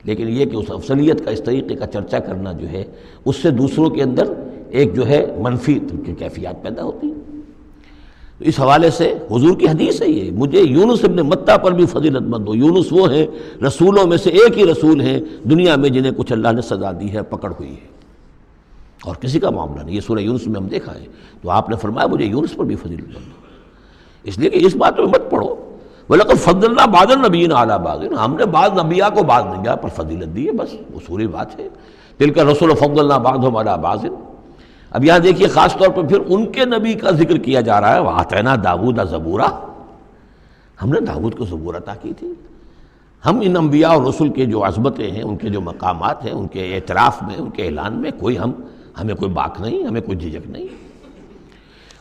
لیکن یہ کہ اس افضلیت کا اس طریقے کا چرچا کرنا جو ہے اس سے دوسروں کے اندر ایک جو ہے منفی کیفیات پیدا ہوتی ہیں۔ تو اس حوالے سے حضور کی حدیث ہے یہ، مجھے یونس ابن متہ پر بھی فضیلت مت دو، یونس وہ ہیں رسولوں میں سے ایک ہی رسول ہیں دنیا میں جنہیں کچھ اللہ نے سزا دی ہے، پکڑ ہوئی ہے، اور کسی کا معاملہ نہیں، یہ سورہ یونس میں ہم دیکھا ہے، تو آپ نے فرمایا مجھے یونس پر بھی فضیلت مت دو، اس لیے کہ اس بات میں مت پڑھو۔ وَلَقَدْ فَضَّلْنَا بَعْضَ النَّبِيِّينَ عَلَىٰ بَعْضٍ، ہم نے بعض انبیاء کو بعض انبیاء پر فضیلت دی ہے، بس اصولی بات ہے، تِلْكَ الرُّسُلُ فَضَّلْنَا بَعْضَهُمْ عَلَىٰ بَعْضٍ۔ اب یہاں دیکھیے خاص طور پر پھر ان کے نبی کا ذکر کیا جا رہا ہے، وَآتَيْنَا دَاوُودَ زَبُورًا، ہم نے داؤد کو زبور عطا کی تھی۔ ہم ان انبیاء اور رسل کے جو عظمتیں ہیں، ان کے جو مقامات ہیں، ان کے اعتراف میں، ان کے اعلان میں ہمیں کوئی باک نہیں، ہمیں کوئی جھجک نہیں۔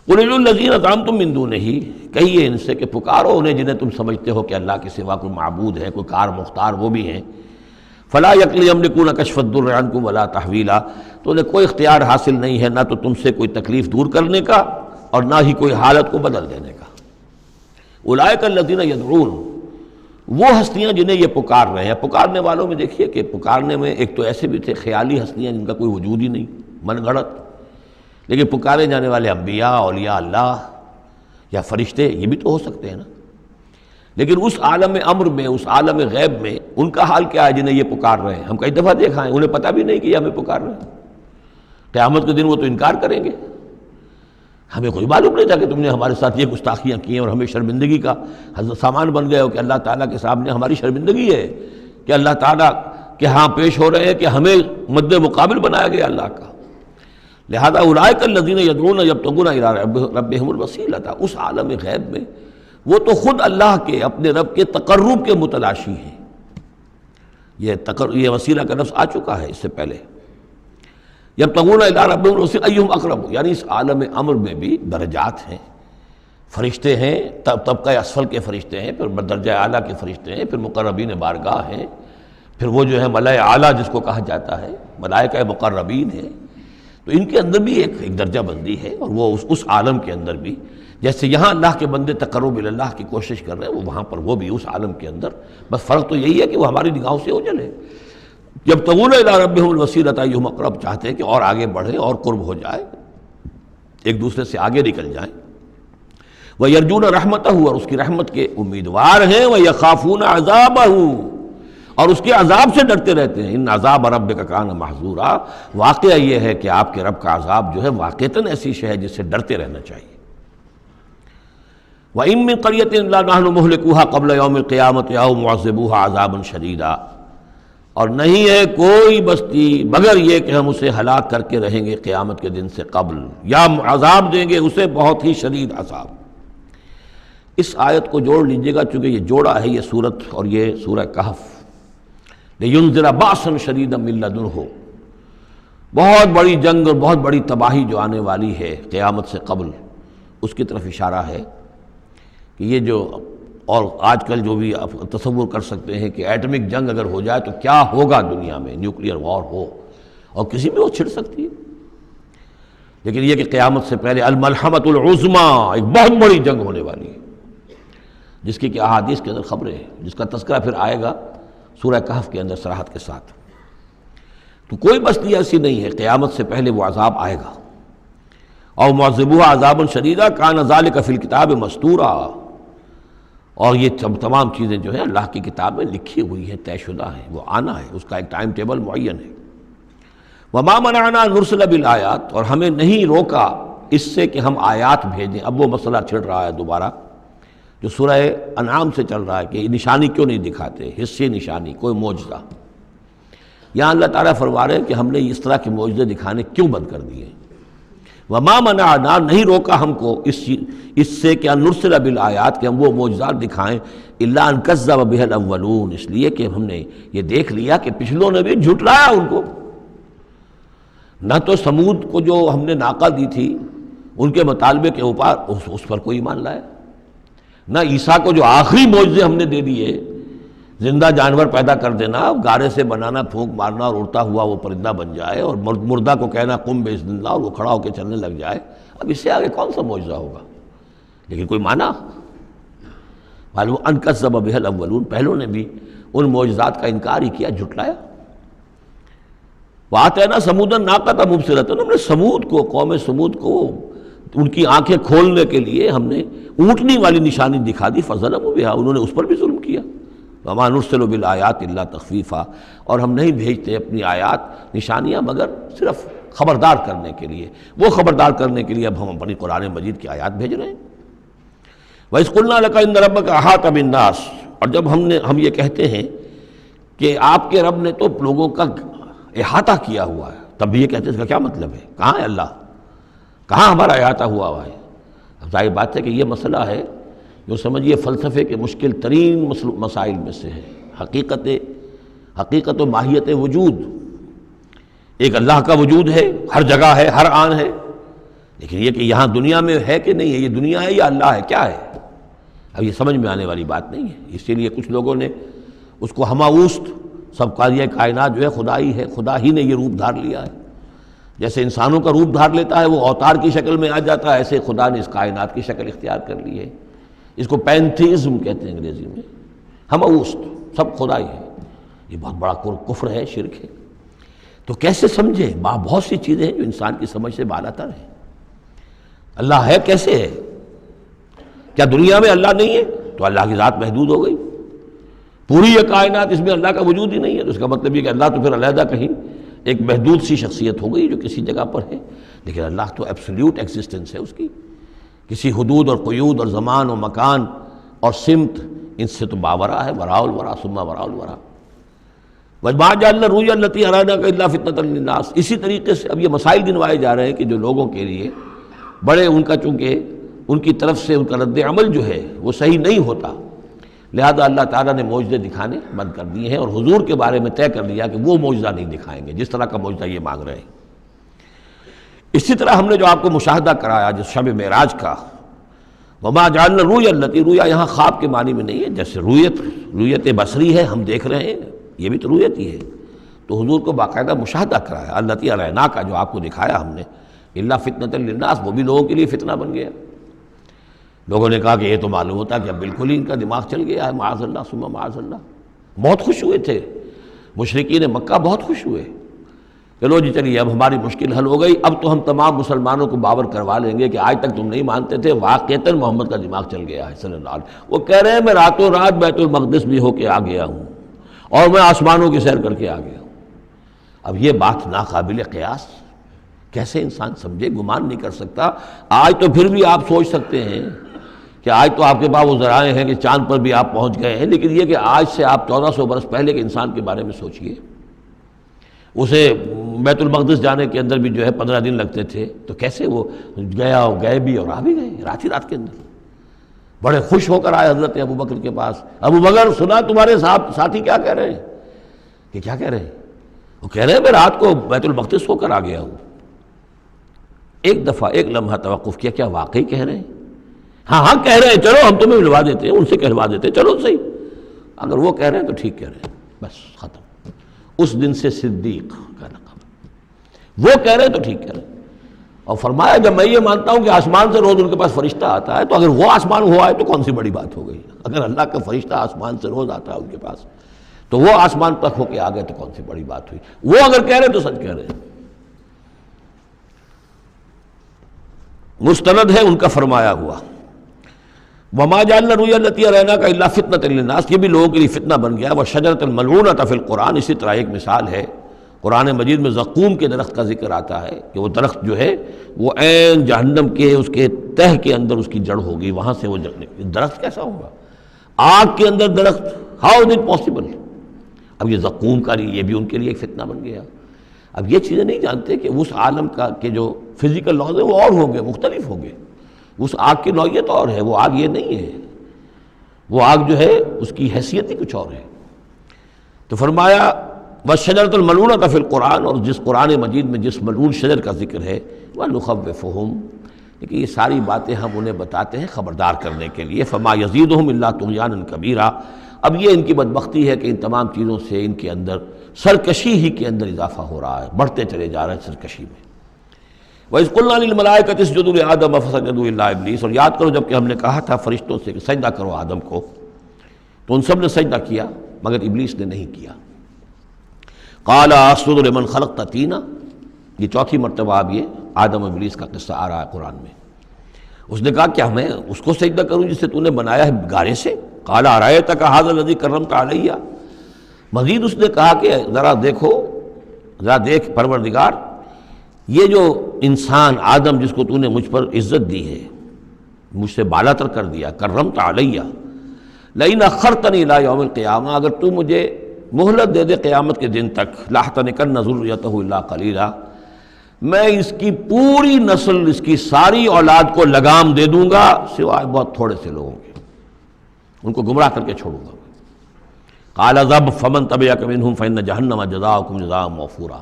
قُلِ ادْعُوا الَّذِينَ زَعَمْتُم مِّن دُونِهِ، کہیے ان سے کہ پکارو انہیں جنہیں تم سمجھتے ہو کہ اللہ کے سوا کوئی معبود ہے، کوئی کار مختار وہ بھی ہیں۔ فَلَا يَمْلِكُونَ كَشْفَ الضُّرِّ عَنكُمْ وَلَا تَحْوِيلًا، تو انہیں کوئی اختیار حاصل نہیں ہے نہ تو تم سے کوئی تکلیف دور کرنے کا اور نہ ہی کوئی حالت کو بدل دینے کا۔ أُولَٰئِكَ الَّذِينَ يَدْعُونَ، وہ ہستیاں جنہیں یہ پکار رہے ہیں، پکارنے والوں میں دیکھیے کہ پکارنے میں ایک تو ایسے بھی تھے خیالی ہستیاں جن کا کوئی وجود ہی نہیں، من گھڑت، لیکن پکارے جانے والے انبیاء، اولیاء اللہ یا فرشتے یہ بھی تو ہو سکتے ہیں نا، لیکن اس عالم امر میں، اس عالم غیب میں ان کا حال کیا ہے جنہیں یہ پکار رہے ہیں؟ ہم کئی دفعہ دیکھا ہے انہیں پتہ بھی نہیں کہ یہ ہمیں پکار رہے ہیں، قیامت کے دن وہ تو انکار کریں گے، ہمیں کوئی معلوم نہیں تھا کہ تم نے ہمارے ساتھ یہ گستاخیاں کی ہیں اور ہمیں شرمندگی کا سامان بن گئے ہو، کہ اللہ تعالیٰ کے سامنے ہماری شرمندگی ہے کہ اللہ تعالیٰ کے ہاں پیش ہو رہے ہیں کہ ہمیں مد مقابل بنایا گیا اللہ کا۔ لہذا اولئک الذین یدعون یبتغون الی ربہم الوسیلۃ، اس عالم غیب میں وہ تو خود اللہ کے اپنے رب کے تقرب کے متلاشی ہیں، یہ وسیلہ کا لفظ آ چکا ہے اس سے پہلے۔ یبتغون الی ربہم الوسیلۃ ایہم اقرب، یعنی اس عالم امر میں بھی درجات ہیں، فرشتے ہیں، طبقہ اسفل کے فرشتے ہیں، پھر درجہ اعلیٰ کے فرشتے ہیں، پھر مقربین بارگاہ ہیں، پھر وہ جو ہے ملائے اعلیٰ جس کو کہا جاتا ہے، ملائکہ مقربین ہیں، تو ان کے اندر بھی ایک درجہ بندی ہے، اور وہ اس عالم کے اندر بھی جیسے یہاں اللہ کے بندے تقرب اللہ کی کوشش کر رہے ہیں، وہ وہاں پر وہ بھی اس عالم کے اندر، بس فرق تو یہی ہے کہ وہ ہماری نگاہوں سے اوجھل ہے۔ یبتغون الی ربہم الوسیلۃ ایہم اقرب، چاہتے ہیں کہ اور آگے بڑھیں اور قرب ہو جائے، ایک دوسرے سے آگے نکل جائیں۔ وَيَرْجُونَ رَحْمَتَهُ، اور اس کی رحمت کے امیدوار ہیں، وَيَخَافُونَ عَذَابَهُ، اور اس کے عذاب سے ڈرتے رہتے ہیں۔ ان عذاب ربک کان محذورا، واقعہ یہ ہے کہ آپ کے رب کا عذاب جو ہے واقعتاً ایسی شے ہے جس سے ڈرتے رہنا چاہیے۔ وَإِن مِّن قَرْيَةٍ إِلَّا نَحْنُ مُهْلِكُوهَا قَبْلَ يَوْمِ الْقِيَامَةِ أَوْ مُعَذِّبُوهَا عَذَابًا شَدِيدًا، اور نہیں ہے کوئی بستی مگر یہ کہ ہم اسے ہلاک کر کے رہیں گے قیامت کے دن سے قبل، یا عذاب دیں گے اسے بہت ہی شدید عذاب۔ اس آیت کو جوڑ لیجئے گا، چونکہ یہ جوڑا ہے یہ سورت اور یہ سورہ کہف، لِيُنذِرَ بَأْسًا شَدِيدًا مِّن لَّدُنْهُ، بہت بڑی جنگ اور بہت بڑی تباہی جو آنے والی ہے قیامت سے قبل، اس کی طرف اشارہ ہے کہ یہ جو، اور آج کل جو بھی آپ تصور کر سکتے ہیں کہ ایٹمک جنگ اگر ہو جائے تو کیا ہوگا دنیا میں، نیوکلیئر وار ہو، اور کسی بھی وہ چھڑ سکتی ہے، لیکن یہ کہ قیامت سے پہلے الملحمۃ العظمیٰ، ایک بہت بڑی جنگ ہونے والی ہے، جس کی کہ احادیث کے اندر خبریں ہیں، جس کا تذکرہ پھر آئے گا سورہ کہف کے اندر صراحت کے ساتھ۔ تو کوئی بستی ایسی نہیں ہے، قیامت سے پہلے وہ عذاب آئے گا۔ اور معذبوها عذابا شدیدا کان ذلک فی الکتاب مستورا، اور یہ تمام چیزیں جو ہیں اللہ کی کتاب میں لکھی ہوئی ہیں، طے شدہ ہیں، وہ آنا ہے، اس کا ایک ٹائم ٹیبل معین ہے۔ وما منعنا ان نرسل بالآیات، اور ہمیں نہیں روکا اس سے کہ ہم آیات بھیجیں۔ اب وہ مسئلہ چھڑ رہا ہے دوبارہ جو سورہ انعام سے چل رہا ہے کہ نشانی کیوں نہیں دکھاتے، حصے نشانی، کوئی معجزہ۔ یہاں اللہ تعالیٰ فرما رہے ہیں کہ ہم نے اس طرح کے معجزے دکھانے کیوں بند کر دیے۔ وما منعنا، نہیں روکا ہم کو اس سے کہ ان نرسل بالآیات، کہ ہم وہ معجزات دکھائیں، الا ان کذب بها الاولون، اس لیے کہ ہم نے یہ دیکھ لیا کہ پچھلوں نے بھی جھٹلایا ان کو۔ نہ تو سمود کو جو ہم نے ناقہ دی تھی ان کے مطالبے کے اوپر اس پر کوئی ایمان لایا، نہ عیسیٰ کو جو آخری معجزے ہم نے دے دیے، زندہ جانور پیدا کر دینا، گارے سے بنانا، پھونک مارنا اور اڑتا ہوا وہ پرندہ بن جائے، اور مردہ کو کہنا قم باذن اللہ، اور وہ کھڑا ہو کے چلنے لگ جائے۔ اب اس سے آگے کون سا معجزہ ہوگا؟ لیکن کوئی مانا، معلوم ان کذب بها الاولون، پہلوں نے بھی ان معجزات کا انکار ہی کیا، جھٹلایا۔ وآتینا ثمود الناقۃ مبصرۃ، ہم نے سمود کو، قوم سمود کو، ان کی آنکھیں کھولنے کے لیے ہم نے اونٹنی والی نشانی دکھا دی، فظلموا بها، انہوں نے اس پر بھی ظلم کیا۔ وما نرسل بالآیات الا تخفیفا، اور ہم نہیں بھیجتے اپنی آیات، نشانیاں، مگر صرف خبردار کرنے کے لیے۔ وہ خبردار کرنے کے لیے اب ہم اپنی قرآن مجید کی آیات بھیج رہے ہیں۔ وَإِذْ قُلْنَا لَكَ إِنَّ رَبَّكَ أَحَاطَ بِالنَّاسِ، اور جب ہم یہ کہتے ہیں کہ آپ کے رب نے تو لوگوں کا احاطہ کیا ہوا ہے، تب بھی یہ کہتے ہیں اس کا کیا مطلب ہے؟ کہاں ہے اللہ؟ کہاں ہمارا احاطہ ہوا ہوا ہے؟ اب ظاہر بات ہے کہ یہ مسئلہ ہے جو سمجھیے فلسفے کے مشکل ترین مسائل میں سے ہے، حقیقت و ماہیت وجود۔ ایک اللہ کا وجود ہے، ہر جگہ ہے، ہر آن ہے، لیکن یہ کہ یہاں دنیا میں ہے کہ نہیں ہے، یہ دنیا ہے یا اللہ ہے، کیا ہے؟ اب یہ سمجھ میں آنے والی بات نہیں ہے۔ اسی لیے کچھ لوگوں نے اس کو ہماوست، سب قاضیہ کائنات جو ہے خدا ہی ہے، خدا ہی نے یہ روپ دھار لیا ہے۔ جیسے انسانوں کا روپ دھار لیتا ہے، وہ اوتار کی شکل میں آ جاتا ہے، ایسے خدا نے اس کائنات کی شکل اختیار کر لی ہے۔ اس کو پینتھیزم کہتے ہیں انگریزی میں، ہماوست، سب خدا ہی ہے۔ یہ بہت بڑا کفر ہے، شرک ہے۔ تو کیسے سمجھے؟ بہت سی چیزیں ہیں جو انسان کی سمجھ سے بالا تر ہیں۔ اللہ ہے کیسے ہے؟ کیا دنیا میں اللہ نہیں ہے تو اللہ کی ذات محدود ہو گئی؟ پوری یہ کائنات، اس میں اللہ کا وجود ہی نہیں ہے، تو اس کا مطلب یہ کہ اللہ تو پھر علیحدہ کہیں ایک محدود سی شخصیت ہو گئی جو کسی جگہ پر ہے۔ لیکن اللہ تو ایبسلیوٹ ایگزسٹنس ہے اس کی، کسی حدود اور قیود اور زمان و مکان اور سمت، ان سے تو باورا ہے، وراء الورا ثم وراء الورا۔ وَمَا جَعَلْنَا الرُّؤْيَا الَّتِي أَرَيْنَاكَ إِلَّا فِتْنَةً لِلنَّاسِ۔ اسی طریقے سے اب یہ مسائل گنوائے جا رہے ہیں کہ جو لوگوں کے لیے بڑے، ان کا چونکہ ان کی طرف سے ان کا رد عمل جو ہے وہ صحیح نہیں ہوتا، لہذا اللہ تعالیٰ نے معجزے دکھانے بند کر دیے ہیں، اور حضور کے بارے میں طے کر لیا کہ وہ معجزہ نہیں دکھائیں گے جس طرح کا معجزہ یہ مانگ رہے ہیں۔ اسی طرح ہم نے جو آپ کو مشاہدہ کرایا جس شب معراج کا، وما جعلنا الرؤیا التي، رؤیا یہاں خواب کے معنی میں نہیں ہے، جیسے رؤیت بصری ہے، ہم دیکھ رہے ہیں، یہ بھی تو رؤیت ہی ہے، تو حضور کو باقاعدہ مشاہدہ کرایا، التي اریناک کا جو آپ کو دکھایا ہم نے، الا فتنۃ للناس، وہ بھی لوگوں کے لیے فتنہ بن گیا۔ لوگوں نے کہا کہ یہ تو معلوم ہوتا ہے کہ اب بالکل ہی ان کا دماغ چل گیا ہے، معاذ اللہ ثم معاذ اللہ۔ بہت خوش ہوئے تھے مشرکین مکہ، بہت خوش ہوئے، چلو جی چلیے اب ہماری مشکل حل ہو گئی، اب تو ہم تمام مسلمانوں کو باور کروا لیں گے کہ آج تک تم نہیں مانتے تھے، واقعتاً محمد کا دماغ چل گیا ہے صلی اللہ علیہ وسلم۔ وہ کہہ رہے ہیں میں راتوں رات بیت المقدس بھی ہو کے آ گیا ہوں اور میں آسمانوں کی سیر کر کے آ گیا ہوں۔ اب یہ بات ناقابل قیاس، کیسے انسان سمجھے، گمان نہیں کر سکتا۔ آج تو پھر بھی آپ سوچ سکتے ہیں کہ آج تو آپ کے پاس وہ ذرائع ہیں کہ چاند پر بھی آپ پہنچ گئے ہیں، لیکن یہ کہ آج سے آپ 1400 برس پہلے کے انسان کے بارے میں سوچئے، اسے بیت المقدس جانے کے اندر بھی جو ہے 15 دن لگتے تھے، تو کیسے وہ گیا اور گئے بھی اور آ بھی گئے رات ہی رات کے اندر۔ بڑے خوش ہو کر آئے حضرت ابو بکر کے پاس، ابو بکر سنا تمہارے ساتھی کیا کہہ رہے ہیں؟ کہ کیا کہہ رہے ہیں؟ وہ کہہ رہے ہیں میں رات کو بیت المقدس ہو کر آ گیا ہوں۔ ایک دفعہ ایک لمحہ توقف کیا، کیا واقعی کہہ رہے ہیں؟ ہاں کہہ رہے ہیں، چلو ہم تمہیں ملوا دیتے ہیں، ان سے کہلوا دیتے ہیں، چلو صحیح، اگر وہ کہہ رہے ہیں تو ٹھیک کہہ رہے ہیں، بس ختم۔ اس دن سے صدیق کا لقب، وہ کہہ رہے ہیں تو ٹھیک کہہ رہے ہیں۔ اور فرمایا جب میں یہ مانتا ہوں کہ آسمان سے روز ان کے پاس فرشتہ آتا ہے، تو اگر وہ آسمان ہوا ہے تو کون سی بڑی بات ہو گئی؟ اگر اللہ کا فرشتہ آسمان سے روز آتا ہے ان کے پاس، تو وہ آسمان تک ہو کے آ گئے تو کون سی بڑی بات ہوئی؟ وہ اگر کہہ رہے ہیں تو سچ کہہ رہے ہیں۔ مستند ہے ان کا فرمایا ہوا، وما جعلنا الرؤیا التي اریناک الا فتنۃ للناس، یہ بھی لوگوں کے لیے فتنہ بن گیا۔ وشجرۃ الملعونۃ فی القرآن، اسی طرح ایک مثال ہے قرآن مجید میں زقوم کے درخت کا ذکر آتا ہے کہ وہ درخت جو ہے وہ عین جہنم کے اس کے تہ کے اندر اس کی جڑ ہوگی، وہاں سے وہ درخت کیسا ہوگا؟ آگ کے اندر درخت، ہاؤ از اٹ پاسبل؟ اب یہ زقوم کا یہ بھی ان کے لیے ایک فتنہ بن گیا۔ اب یہ چیزیں نہیں جانتے کہ اس عالم کا کہ جو فزیکل لاز ہے وہ اور ہوں گے، مختلف ہوں گے، اس آگ کی نوعیت اور ہے، وہ آگ یہ نہیں ہے، وہ آگ جو ہے اس کی حیثیت ہی کچھ اور ہے۔ تو فرمایا وَالشَّجَرَةُ الْمَلْعُونَةَ فِي الْقُرْآنِ، اور جس قرآن مجید میں جس ملعون شجر کا ذکر ہے، وَنُخَوِّفُهُمْ، لیکن یہ ساری باتیں ہم انہیں بتاتے ہیں خبردار کرنے کے لیے، فَمَا يَزِيدُهُمْ إِلَّا طُغْيَانًا كَبِيرًا۔ اب یہ ان کی بدبختی ہے کہ ان تمام چیزوں سے ان کے اندر سرکشی ہی کے اندر اضافہ ہو رہا ہے، بڑھتے چلے جا رہے ہیں سرکشی میں۔ وَإِذْ قُلْنَا لِلْمَلَائِكَةِ اسْجُدُوا لِآدَمَ فَسَجَدُوا إِلَّا إِبْلِيسَ، اور یاد کرو جب کہ ہم نے کہا تھا فرشتوں سے کہ سجدہ کرو آدم کو، تو ان سب نے سجدہ کیا مگر ابلیس نے نہیں کیا۔ قَالَ أَسْجُدُ لِمَنْ خَلَقْتَ طِينًا، یہ چوتھی مرتبہ اب یہ آدم ابلیس کا قصہ آ رہا ہے قرآن میں۔ اس نے کہا کیا میں اس کو سجدہ کروں جسے تو نے بنایا ہے گارے سے؟ قَالَ أَرَأَيْتَكَ هَذَا الَّذِي كَرَّمْتَ عَلَيَّ، مزید اس نے کہا کہ ذرا دیکھو، ذرا دیکھ پروردگار، یہ جو انسان آدم جس کو تو نے مجھ پر عزت دی ہے، مجھ سے بالا تر کر دیا، کرمت علیہ، لئن اخرتنی الی یوم القیامہ، اگر تو مجھے مہلت دے دے قیامت کے دن تک، لاحتنکن ذریتہ الا قلیلا، میں اس کی پوری نسل، اس کی ساری اولاد کو لگام دے دوں گا سوائے بہت تھوڑے سے لوگوں کے، ان کو گمراہ کر کے چھوڑوں گا۔ قال ذب فمن تبعک منہم فإن جہنم جزاؤکم جزاء موفورا،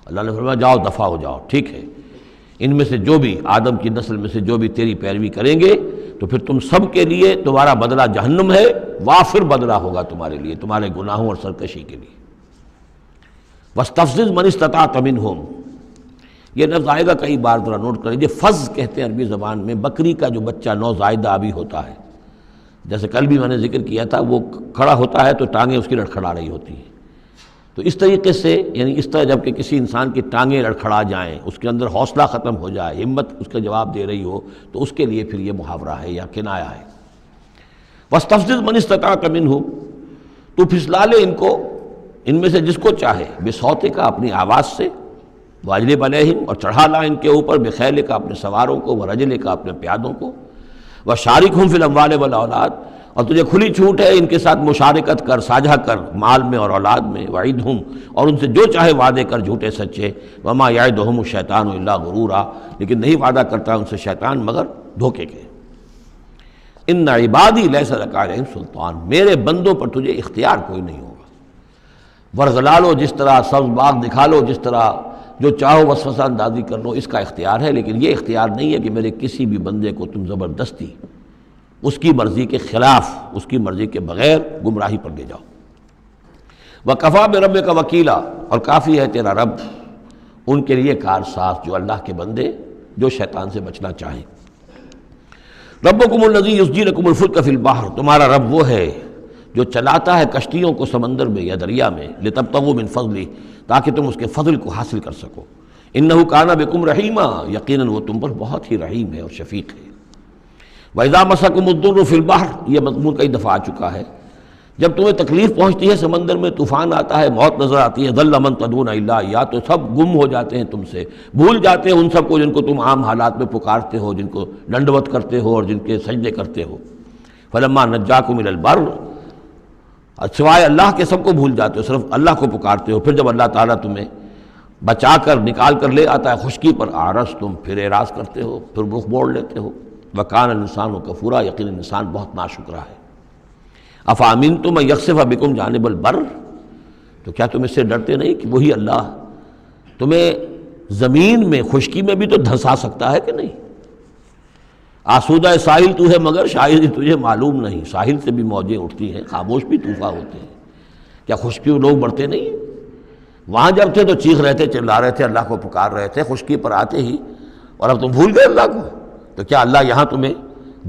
اللہ نے فرمایا جاؤ دفع ہو جاؤ، ٹھیک ہے، ان میں سے جو بھی آدم کی نسل میں سے جو بھی تیری پیروی کریں گے تو پھر تم سب کے لیے تمہارا بدلہ جہنم ہے، وافر بدلہ ہوگا تمہارے لیے، تمہارے گناہوں اور سرکشی کے لیے۔ وَاسْتَفْزِزْ مَنِ اسْتَطَعْتَ مِنْهُمْ، یہ لفظ آئے گا کئی بار، ذرا نوٹ کر لیجیے۔ فز کہتے ہیں عربی زبان میں بکری کا جو بچہ نوزائیدہ ابھی ہوتا ہے، جیسے کل بھی میں نے ذکر کیا تھا، وہ کھڑا ہوتا ہے تو ٹانگیں اس کی لڑکھڑا رہی ہوتی ہیں، تو اس طریقے سے یعنی اس طرح جب کہ کسی انسان کی ٹانگیں لڑکھڑا جائیں، اس کے اندر حوصلہ ختم ہو جائے، ہمت اس کا جواب دے رہی ہو، تو اس کے لیے پھر یہ محاورہ ہے یا کنایا ہے۔ وَاسْتَفْزِزْ مَنِ اسْتَطَعْتَ مِنْهُمْ، تو پھسلا لے ان کو، ان میں سے جس کو چاہے، بِصَوْتِكَ، اپنی آواز سے، وَأَجْلِبْ عَلَيْهِمْ، اور چڑھا لا ان کے اوپر، بِخَيْلِكَ، اپنے سواروں کو، وَرَجْلِكَ، اپنے پیادوں کو، وَشَارِكْهُمْ فِي الْأَمْوَالِ وَالْأَوْلَادِ، اور تجھے کھلی چھوٹ ہے ان کے ساتھ مشارکت کر، ساجھا کر مال میں اور اولاد میں، وعدہم، اور ان سے جو چاہے وعدے کر جھوٹے سچے، وما یعدہم الشیطان الا غرورا، لیکن نہیں وعدہ کرتا ان سے شیطان مگر دھوکے کے۔ ان عبادی لیس لک علیہم سلطان، میرے بندوں پر تجھے اختیار کوئی نہیں ہوگا۔ ورزلا لو جس طرح، سبز باغ دکھا لو جس طرح، جو چاہو وسوسہ اندازی کر لو، اس کا اختیار ہے، لیکن یہ اختیار نہیں ہے کہ میرے کسی بھی بندے کو تم زبردستی اس کی مرضی کے خلاف، اس کی مرضی کے بغیر گمراہی پر لے جاؤ۔ وَكَفَىٰ بِرَبِّكَ وَكِيلًا، اور کافی ہے تیرا رب ان کے لیے کارساز جو اللہ کے بندے جو شیطان سے بچنا چاہیں۔ ربکم الذی یسجی لکم الفلک فی البحر، تمہارا رب وہ ہے جو چلاتا ہے کشتیوں کو سمندر میں یا دریا میں، لتبتغوا من فضلہ، تاکہ تم اس کے فضل کو حاصل کر سکو۔ انہ کان بکم رحیما، یقیناً وہ تم پر بہت ہی رحیم ہے اور شفیق ہے۔ وَإِذَا مَسَكُمُ الضُّرُّ فِي الْبَحْرِ، یہ مضمون کئی دفعہ آ چکا ہے، جب تمہیں تکلیف پہنچتی ہے سمندر میں، طوفان آتا ہے، موت نظر آتی ہے، ضَلَّ مَن تَدْعُونَ إِلَّا إِيَّاهُ، تو سب گم ہو جاتے ہیں تم سے، بھول جاتے ہیں ان سب کو جن کو تم عام حالات میں پکارتے ہو، جن کو ڈنڈوت کرتے ہو اور جن کے سجدے کرتے ہو۔ فَلَمَّا نَجَّاكُمْ إِلَى الْبَرِّ، سوائے اللہ کے سب کو بھول جاتے ہو، صرف اللہ کو پکارتے ہو، پھر جب اللہ تعالیٰ تمہیں بچا کر نکال کر لے آتا ہے خشکی پر، اعرضتم، پھر اعراض کرتے ہو، پھر رخ موڑ لیتے ہو۔ وَكَانَ الْإِنسَانُ كَفُورًا، یقیناً انسان بہت ناشکرا ہے۔ أَفَأَمِنْتُمْ أَن يَخْسِفَ بِكُمْ جَانِبَ الْبَرِّ، تو کیا تم اس سے ڈرتے نہیں کہ وہی اللہ تمہیں زمین میں خشکی میں بھی تو دھنسا سکتا ہے کہ نہیں؟ آسودہ ساحل تو ہے مگر شاید تجھے معلوم نہیں، ساحل سے بھی موجیں اٹھتی ہیں، خاموش بھی طوفان ہوتے ہیں، کیا خشکی میں لوگ بڑھتے نہیں ہیں؟ وہاں جب تھے تو چیخ رہے تھے، چلا رہے تھے، اللہ کو پکار رہے تھے، خشکی پر آتے ہی، اور اب تم بھول گئے اللہ کو، تو کیا اللہ یہاں تمہیں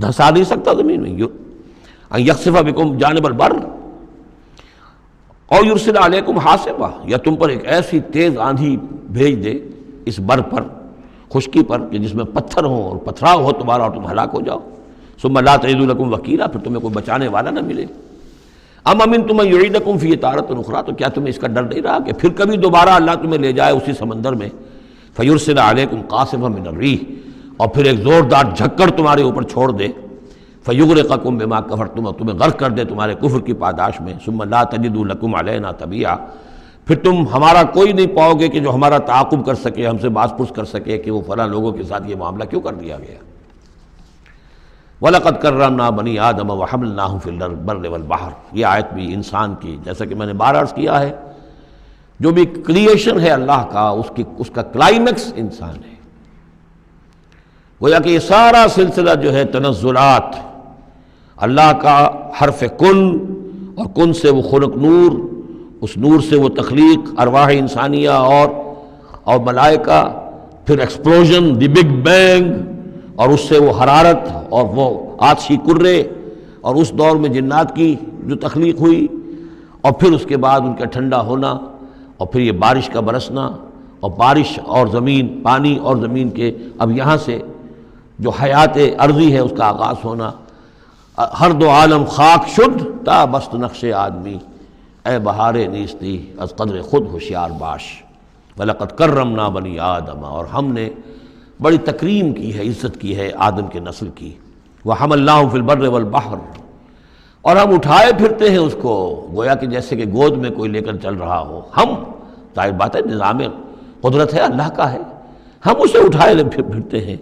دھنسا نہیں سکتا زمین میں؟ ان یخسف بکم جانب البر اور یرسل علیکم حاصبا، یا تم پر ایک ایسی تیز آندھی بھیج دے اس بر پر، خشکی پر، کہ جس میں پتھر ہوں اور پتھراؤ ہو تمہارا اور تم ہلاک ہو جاؤ۔ ثم لا تجدوا لکم وکیلا، پھر تمہیں کوئی بچانے والا نہ ملے۔ ام امنتم ان یعیدکم فیہ تارۃ اخری، تو کیا تمہیں اس کا ڈر نہیں رہا کہ پھر کبھی دوبارہ اللہ تمہیں لے جائے اسی سمندر میں؟ فیرسل علیکم قاصفا من الریح، اور پھر ایک زوردار جھکڑ تمہارے اوپر چھوڑ دے، فیغرقکم بما کفرتم، اور تمہیں غرق کر دے تمہارے کفر کی پاداش میں۔ ثم لا تجدوا لکم علینا تبیعا، پھر تم ہمارا کوئی نہیں پاؤ گے کہ جو ہمارا تعاقب کر سکے، ہم سے باز پرس کر سکے کہ وہ فلاں لوگوں کے ساتھ یہ معاملہ کیوں کر دیا گیا۔ وَلَقَدْ كَرَّمْنَا بَنِي آدَمَ وَحَمَلْنَاهُمْ فِي الْبَرِّ وَالْبَحْرِ، یہ آیت بھی انسان کی، جیسا کہ میں نے بار عرض کیا ہے، جو بھی کریشن ہے اللہ کا، اس کا کلائمیکس انسان ہے۔ گویا کہ یہ سارا سلسلہ جو ہے تنزلات، اللہ کا حرف کن، اور کن سے وہ خلق نور، اس نور سے وہ تخلیق ارواح انسانیہ اور ملائکہ، پھر ایکسپلوژن، دی بگ بینگ، اور اس سے وہ حرارت اور وہ آتشی کرے، اور اس دور میں جنات کی جو تخلیق ہوئی، اور پھر اس کے بعد ان کا ٹھنڈا ہونا، اور پھر یہ بارش کا برسنا، اور بارش اور زمین، پانی اور زمین کے اب یہاں سے جو حیات ارضی ہے اس کا آغاز ہونا۔ ہر دو عالم خاک شد تا بست نقش آدمی، اے بہار نیستی از قدر خود ہوشیار باش۔ وَلَقَدْ كَرَّمْنَا بَنِي آدَمَ، اور ہم نے بڑی تکریم کی ہے، عزت کی ہے آدم کے نسل کی۔ وَحَمَلْنَاهُمْ فِي الْبَرِّ وَالْبَحْرِ، اور ہم اٹھائے پھرتے ہیں اس کو، گویا کہ جیسے کہ گود میں کوئی لے کر چل رہا ہو۔ ہم، ظاہر بات ہے نظام قدرت ہے اللہ کا ہے، ہم اسے اٹھائے پھرتے ہیں۔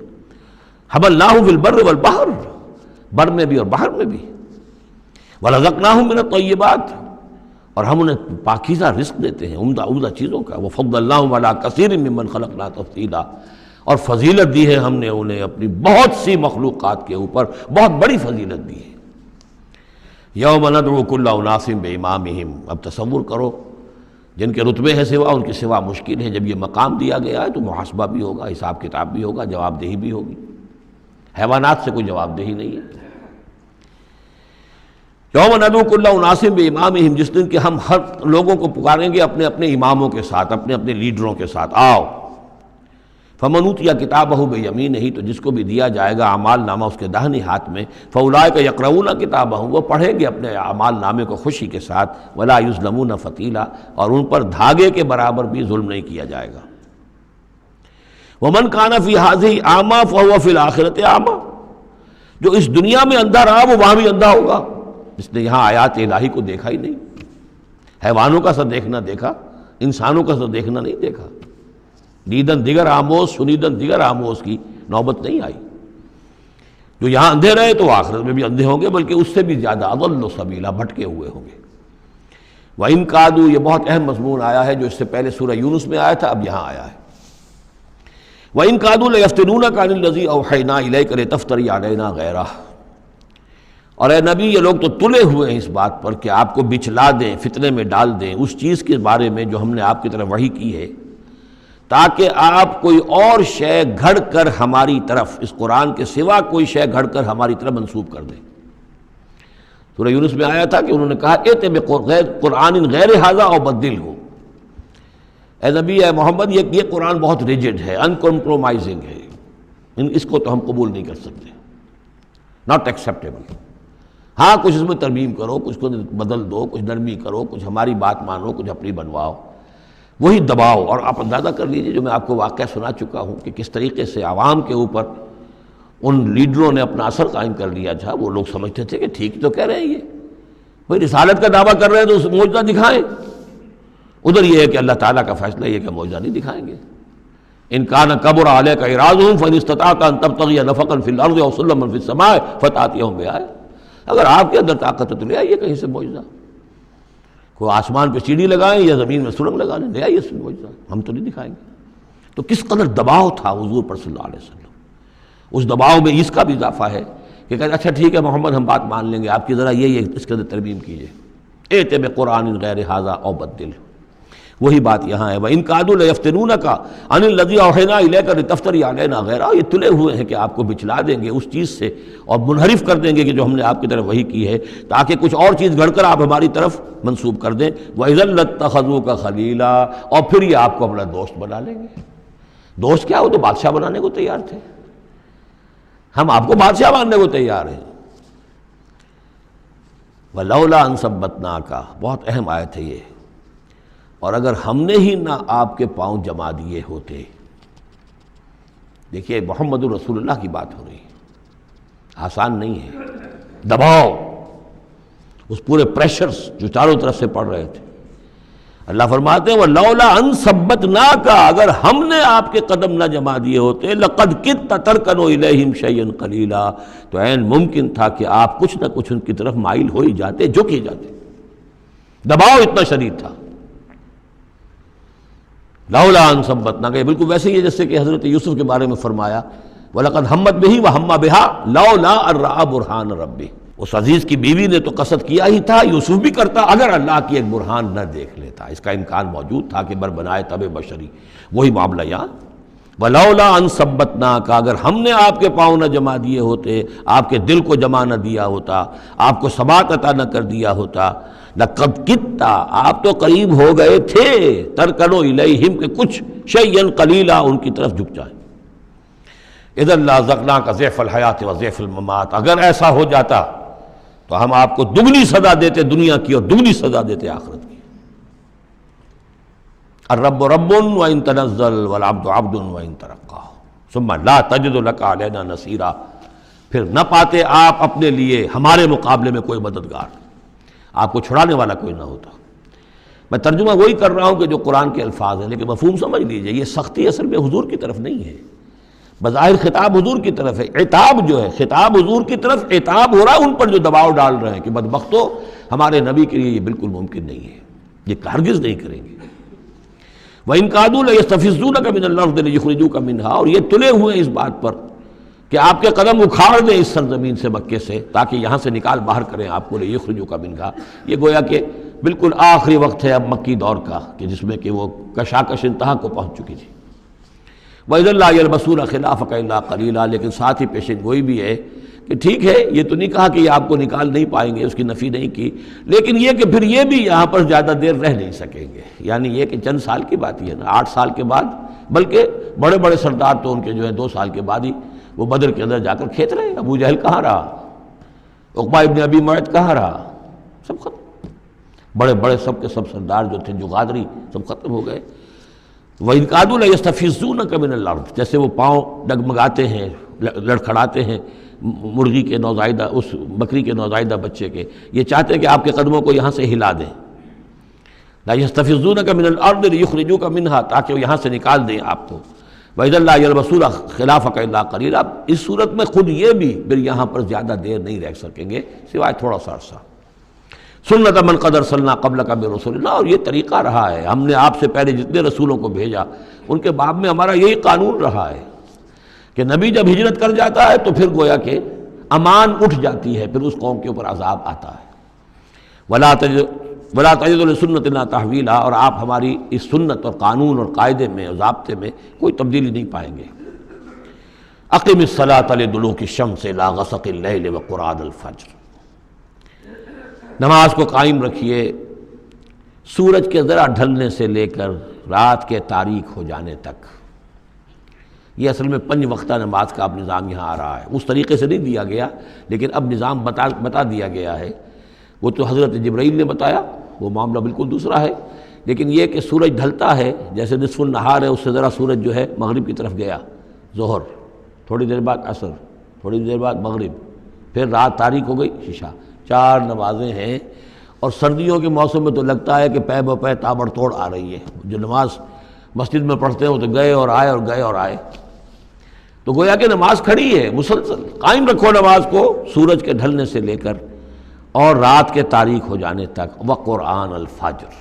حَمَلْنَاهُمْ فِي الْبَرِّ وَالْبَحْرِ، بر میں بھی اور بحر میں بھی۔ وَرَزَقْنَاهُمْ مِنَ الطَّيِّبَاتِ، اور ہم انہیں پاکیزہ رزق دیتے ہیں، عمدہ چیزوں کا۔ وَفَضَّلْنَاهُمْ عَلَىٰ كَثِيرٍ مِّمَّنْ خَلَقْنَا تَفْضِيلًا، اور فضیلت دی ہے ہم نے انہیں اپنی بہت سی مخلوقات کے اوپر، بہت بڑی فضیلت دی ہے۔ یوم ندعو کل اناس بامامہم، اب تصور کرو جن کے رتبے ہیں سوا، ان کی سوا مشکل ہے، جب یہ مقام دیا گیا ہے تو محاسبہ بھی ہوگا، حساب کتاب بھی ہوگا، جواب دہی بھی ہوگی۔ حیوانات سے کوئی جواب دہی نہیں ہے۔ یوم ندعو کل اناس بامامہم، جس دن کہ ہم ہر لوگوں کو پکاریں گے اپنے اپنے اماموں کے ساتھ، اپنے اپنے لیڈروں کے ساتھ، آؤ۔ فمن اوتی کتابہ بیمینہ، تو جس کو بھی دیا جائے گا اعمال نامہ اس کے داہنے ہاتھ میں، فاولئک یقرؤون کتابہ، وہ پڑھیں گے اپنے اعمال نامے کو خوشی کے ساتھ، ولا یظلمون فتیلا، اور ان پر دھاگے کے برابر بھی ظلم نہیں کیا جائے گا۔ ومن کان فی ہذہ اعمی فہو فی الآخرۃ اعمی، جو اس دنیا میں اندھا رہا وہ وہاں بھی اندھا ہوگا، جس نے یہاں آیات الہی کو دیکھا ہی نہیں، حیوانوں کا سا دیکھنا دیکھا، انسانوں کا سا دیکھنا نہیں دیکھا، دیدن دیگر آموز، سنیدن دیگر آموز کی نوبت نہیں آئی۔ جو یہاں اندھے رہے تو آخرت میں بھی اندھے ہوں گے، بلکہ اس سے بھی زیادہ اضل سبیلا، بھٹکے ہوئے ہوں گے۔ وَإِن كَادُوا، یہ بہت اہم مضمون آیا ہے جو اس سے پہلے سورہ یونس میں آیا تھا، اب یہاں آیا ہے۔ وَإِن كَادُوا لَيَفْتِنُونَكَ عَنِ الَّذِي أَوْحَيْنَا إِلَيْكَ لِتَفْتَرِيَ عَلَيْنَا غَيْرَهُ، اور اے نبی یہ لوگ تو تلے ہوئے ہیں اس بات پر کہ آپ کو بچلا دیں، فتنے میں ڈال دیں اس چیز کے بارے میں جو ہم نے آپ کی طرف وحی کی ہے، تاکہ آپ کوئی اور شے گھڑ کر ہماری طرف، اس قرآن کے سوا کوئی شے گھڑ کر ہماری طرف منسوب کر دیں۔ سورہ یونس میں آیا تھا کہ انہوں نے کہا ایت بقرآن غیر ھذا او بدلہ، اے نبی اے محمد یہ قرآن بہت ریجڈ ہے، ان کمپرومائزنگ ہے، اس کو تو ہم قبول نہیں کر سکتے، ناٹ ایکسیپٹیبل۔ ہاں کچھ اس میں ترمیم کرو، کچھ کو بدل دو، کچھ نرمی کرو، کچھ ہماری بات مانو، کچھ اپنی بنواؤ، وہی دباؤ۔ اور آپ اندازہ کر لیجئے جو میں آپ کو واقعہ سنا چکا ہوں کہ کس طریقے سے عوام کے اوپر ان لیڈروں نے اپنا اثر قائم کر لیا تھا۔ وہ لوگ سمجھتے تھے کہ ٹھیک تو کہہ رہے ہیں یہ، بھئی رسالت کا دعویٰ کر رہے ہیں تو اس معجزہ دکھائیں۔ ادھر یہ ہے کہ اللہ تعالیٰ کا فیصلہ یہ کہ معجزہ نہیں دکھائیں گے۔ ان کان کبر علیک اعراضهم فان استطعت ان تبتغي نفقا في الارض او سلما في السماء فتاتيهم بآية، اگر آپ کے اندر طاقت ہے تو لے آئیے کہیں سے معجزہ، کوئی آسمان پہ سیڑھی لگائیں یا زمین میں سرنگ لگا لیں، لے آئیے اس معجزہ، ہم تو نہیں دکھائیں گے۔ تو کس قدر دباؤ تھا حضور پر صلی اللہ علیہ وسلم۔ اس دباؤ میں اس کا بھی اضافہ ہے کہ کہتے اچھا ٹھیک ہے محمد ہم بات مان لیں گے آپ کی، ذرا یہ اس کے اندر ترمیم کیجیے، ایت بقرآن غیر ھذا او بدل، وہی بات یہاں ہے۔ وَإِن كَادُوا لَيَفْتِنُونَكَ عَنِ الَّذِي أَوْحَيْنَا إِلَيْكَ لِتَفْتَرِيَ عَلَيْنَا غَيْرَهُ، یہ تلے ہوئے ہیں کہ آپ کو بچلا دیں گے اس چیز سے اور منحرف کر دیں گے کہ جو ہم نے آپ کی طرف وحی کی ہے، تاکہ کچھ اور چیز گھڑ کر آپ ہماری طرف منسوب کر دیں۔ وَإِذًا لَاتَّخَذُوكَ خَلِيلًا، اور پھر یہ آپ کو اپنا دوست بنا لیں گے۔ دوست کیا، وہ تو بادشاہ بنانے کو تیار تھے، ہم آپ کو بادشاہ ماننے کو تیار ہیں۔ وَلَوْلَا أَن ثَبَّتْنَاكَ، بہت اہم آیت ہے یہ، اور اگر ہم نے ہی نہ آپ کے پاؤں جما دیے ہوتے۔ دیکھیے محمد الرسول اللہ کی بات ہو رہی ہے، آسان نہیں ہے، دباؤ، اس پورے پریشرز جو چاروں طرف سے پڑ رہے تھے۔ اللہ فرماتے ہیں وَلَوْلَا أَن ثَبَّتْنَاكَ، اگر ہم نے آپ کے قدم نہ جما دیے ہوتے، لَقَدْ كِدتَّ تَرْكَنُ إِلَيْهِمْ شَيْئًا قَلِيلًا، تو عین ممکن تھا کہ آپ کچھ نہ کچھ ان کی طرف مائل ہو ہی جاتے، جھک ہی جاتے، دباؤ اتنا شدید تھا۔ لولا ان ثبتناک، بالکل ویسے ہی جیسے کہ حضرت یوسف کے بارے میں فرمایا وَلَقَدْ هَمَّتْ بِهِ وَهَمَّ بِهَا لَوْلَا أَن رَأَىٰ بُرْهَانَ رَبِّهِ، اس عزیز کی بیوی نے تو قصد کیا ہی تھا، یوسف بھی کرتا، اگر اللہ کی ایک برہان نہ دیکھ لیتا، اس کا امکان موجود تھا کہ بنائے تب بشری، وہی معاملہ یہاں۔ وَلَوْلَا أَن ثَبَّتْنَاكَ، اگر ہم نے آپ کے پاؤں نہ جما دیے ہوتے، آپ کے دل کو جما نہ دیا ہوتا، آپ کو ثبات عطا نہ کر دیا ہوتا، لَقَدْ كِدتَّ، آپ تو قریب ہو گئے تھے، تَرْكَنُ إِلَيْهِمْ کہ کچھ شَيْئًا قَلِيلًا ان کی طرف جھک جائیں۔ اِذًا لَأَذَقْنَاكَ ضِعْفَ الْحَيَاةِ وَضِعْفَ الْمَمَاتِ، اگر ایسا ہو جاتا تو ہم آپ کو دگنی سزا دیتے دنیا کی اور دگنی سزا دیتے آخرت کی۔ الرب رب وإن تنزل والعبد عبد وإن ترقى ثم لا تجد لك علينا نصيرا، پھر نہ پاتے آپ اپنے لیے ہمارے مقابلے میں کوئی مددگار، آپ کو چھڑانے والا کوئی نہ ہوتا۔ میں ترجمہ وہی کر رہا ہوں کہ جو قرآن کے الفاظ ہیں، لیکن مفہوم سمجھ لیجئے، یہ سختی اصل میں حضور کی طرف نہیں ہے، بظاہر خطاب حضور کی طرف ہے، عتاب جو ہے خطاب حضور کی طرف، عتاب ہو رہا ہے ان پر جو دباؤ ڈال رہے ہیں کہ بدبختو، ہمارے نبی کے لیے یہ بالکل ممکن نہیں ہے، یہ ہرگز نہیں کریں گے۔ وَإِن كَادُوا لَيَسْتَفِزُّونَكَ مِنَ الْأَرْضِ لِيُخْرِجُوكَ مِنْهَا، اور یہ تلے ہوئے ہیں اس بات پر کہ آپ کے قدم اکھاڑ دیں اس سرزمین سے، مکے سے، تاکہ یہاں سے نکال باہر کریں آپ کو، لِيُخْرِجُوكَ مِنْهَا۔ یہ گویا کہ بالکل آخری وقت ہے اب مکی دور کا، کہ جس میں کہ وہ کشاکش انتہا کو پہنچ چکی تھی۔ وَإِذًا لَا يَلْبَسُونَ خِلَافَكَ إِلَّا قَلِيلًا، لیکن ساتھ ہی پیشن گوئی بھی ہے کہ ٹھیک ہے یہ تو نہیں کہا کہ یہ آپ کو نکال نہیں پائیں گے، اس کی نفی نہیں کی، لیکن یہ کہ پھر یہ بھی یہاں پر زیادہ دیر رہ نہیں سکیں گے، یعنی یہ کہ چند سال کی بات ہی ہے نا، 8 سال کے بعد، بلکہ بڑے بڑے سردار تو ان کے جو ہے 2 سال کے بعد ہی وہ بدر کے اندر جا کر کھیت رہے۔ ابو جہل کہاں رہا، عقبہ ابن ابی معیط کہاں رہا، سب ختم، بڑے بڑے سب کے سب سردار جو تھے جو غادری، سب ختم ہو گئے۔ وَإِن كَادُوا لَيَسْتَفِزُّونَكَ مِنَ الْأَرْضِ، جیسے وہ پاؤں ڈگمگاتے ہیں، لڑکھڑاتے ہیں مرغی کے نوزائیدہ، اس بکری کے نوزائیدہ بچے کے، یہ چاہتے ہیں کہ آپ کے قدموں کو یہاں سے ہلا دیں۔ لا يستفزونك من الارض ليخرجوك منها، تاکہ وہ یہاں سے نکال دیں آپ کو۔ وَإِذًا لَا يَلْبَسُونَ خِلَافَكَ إِلَّا قَلِيلًا، اس صورت میں خود یہ بھی پھر یہاں پر زیادہ دیر نہیں رہ سکیں گے سوائے تھوڑا سا عرصہ۔ سنت من قد ارسلنا قبلک من رسلنا، اور یہ طریقہ رہا ہے، ہم نے آپ سے پہلے جتنے رسولوں کو بھیجا ان کے باب میں ہمارا یہی قانون رہا ہے کہ نبی جب ہجرت کر جاتا ہے تو پھر گویا کہ امان اٹھ جاتی ہے، پھر اس قوم کے اوپر عذاب آتا ہے۔ وَلَا تَجِدُ لِسُنَّتِنَا تَحْوِيلًا، اور آپ ہماری اس سنت اور قانون اور قاعدے میں اور ضابطے میں کوئی تبدیلی نہیں پائیں گے۔ اقم الصلاۃ لدلوک الشمس الی غسق اللیل وقرآن الفجر، نماز کو قائم رکھیے سورج کے ذرا ڈھلنے سے لے کر رات کے تاریک ہو جانے تک۔ یہ اصل میں 5 وقتہ نماز کا اب نظام یہاں آ رہا ہے، اس طریقے سے نہیں دیا گیا لیکن اب نظام بتا دیا گیا ہے۔ وہ تو حضرت جبرائیل نے بتایا، وہ معاملہ بالکل دوسرا ہے، لیکن یہ کہ سورج ڈھلتا ہے، جیسے نصف النہار ہے، اس سے ذرا سورج جو ہے مغرب کی طرف گیا، ظہر، تھوڑی دیر بعد عصر، تھوڑی دیر بعد مغرب، پھر رات تاریک ہو گئی، عشاء۔ 4 نمازیں ہیں، اور سردیوں کے موسم میں تو لگتا ہے کہ پے بپے تابڑ توڑ آ رہی ہے۔ جو نماز مسجد میں پڑھتے ہیں وہ تو گئے اور آئے اور گئے اور آئے، تو گویا کہ نماز کھڑی ہے مسلسل۔ قائم رکھو نماز کو سورج کے ڈھلنے سے لے کر اور رات کے تاریک ہو جانے تک، وقرآن الفجر۔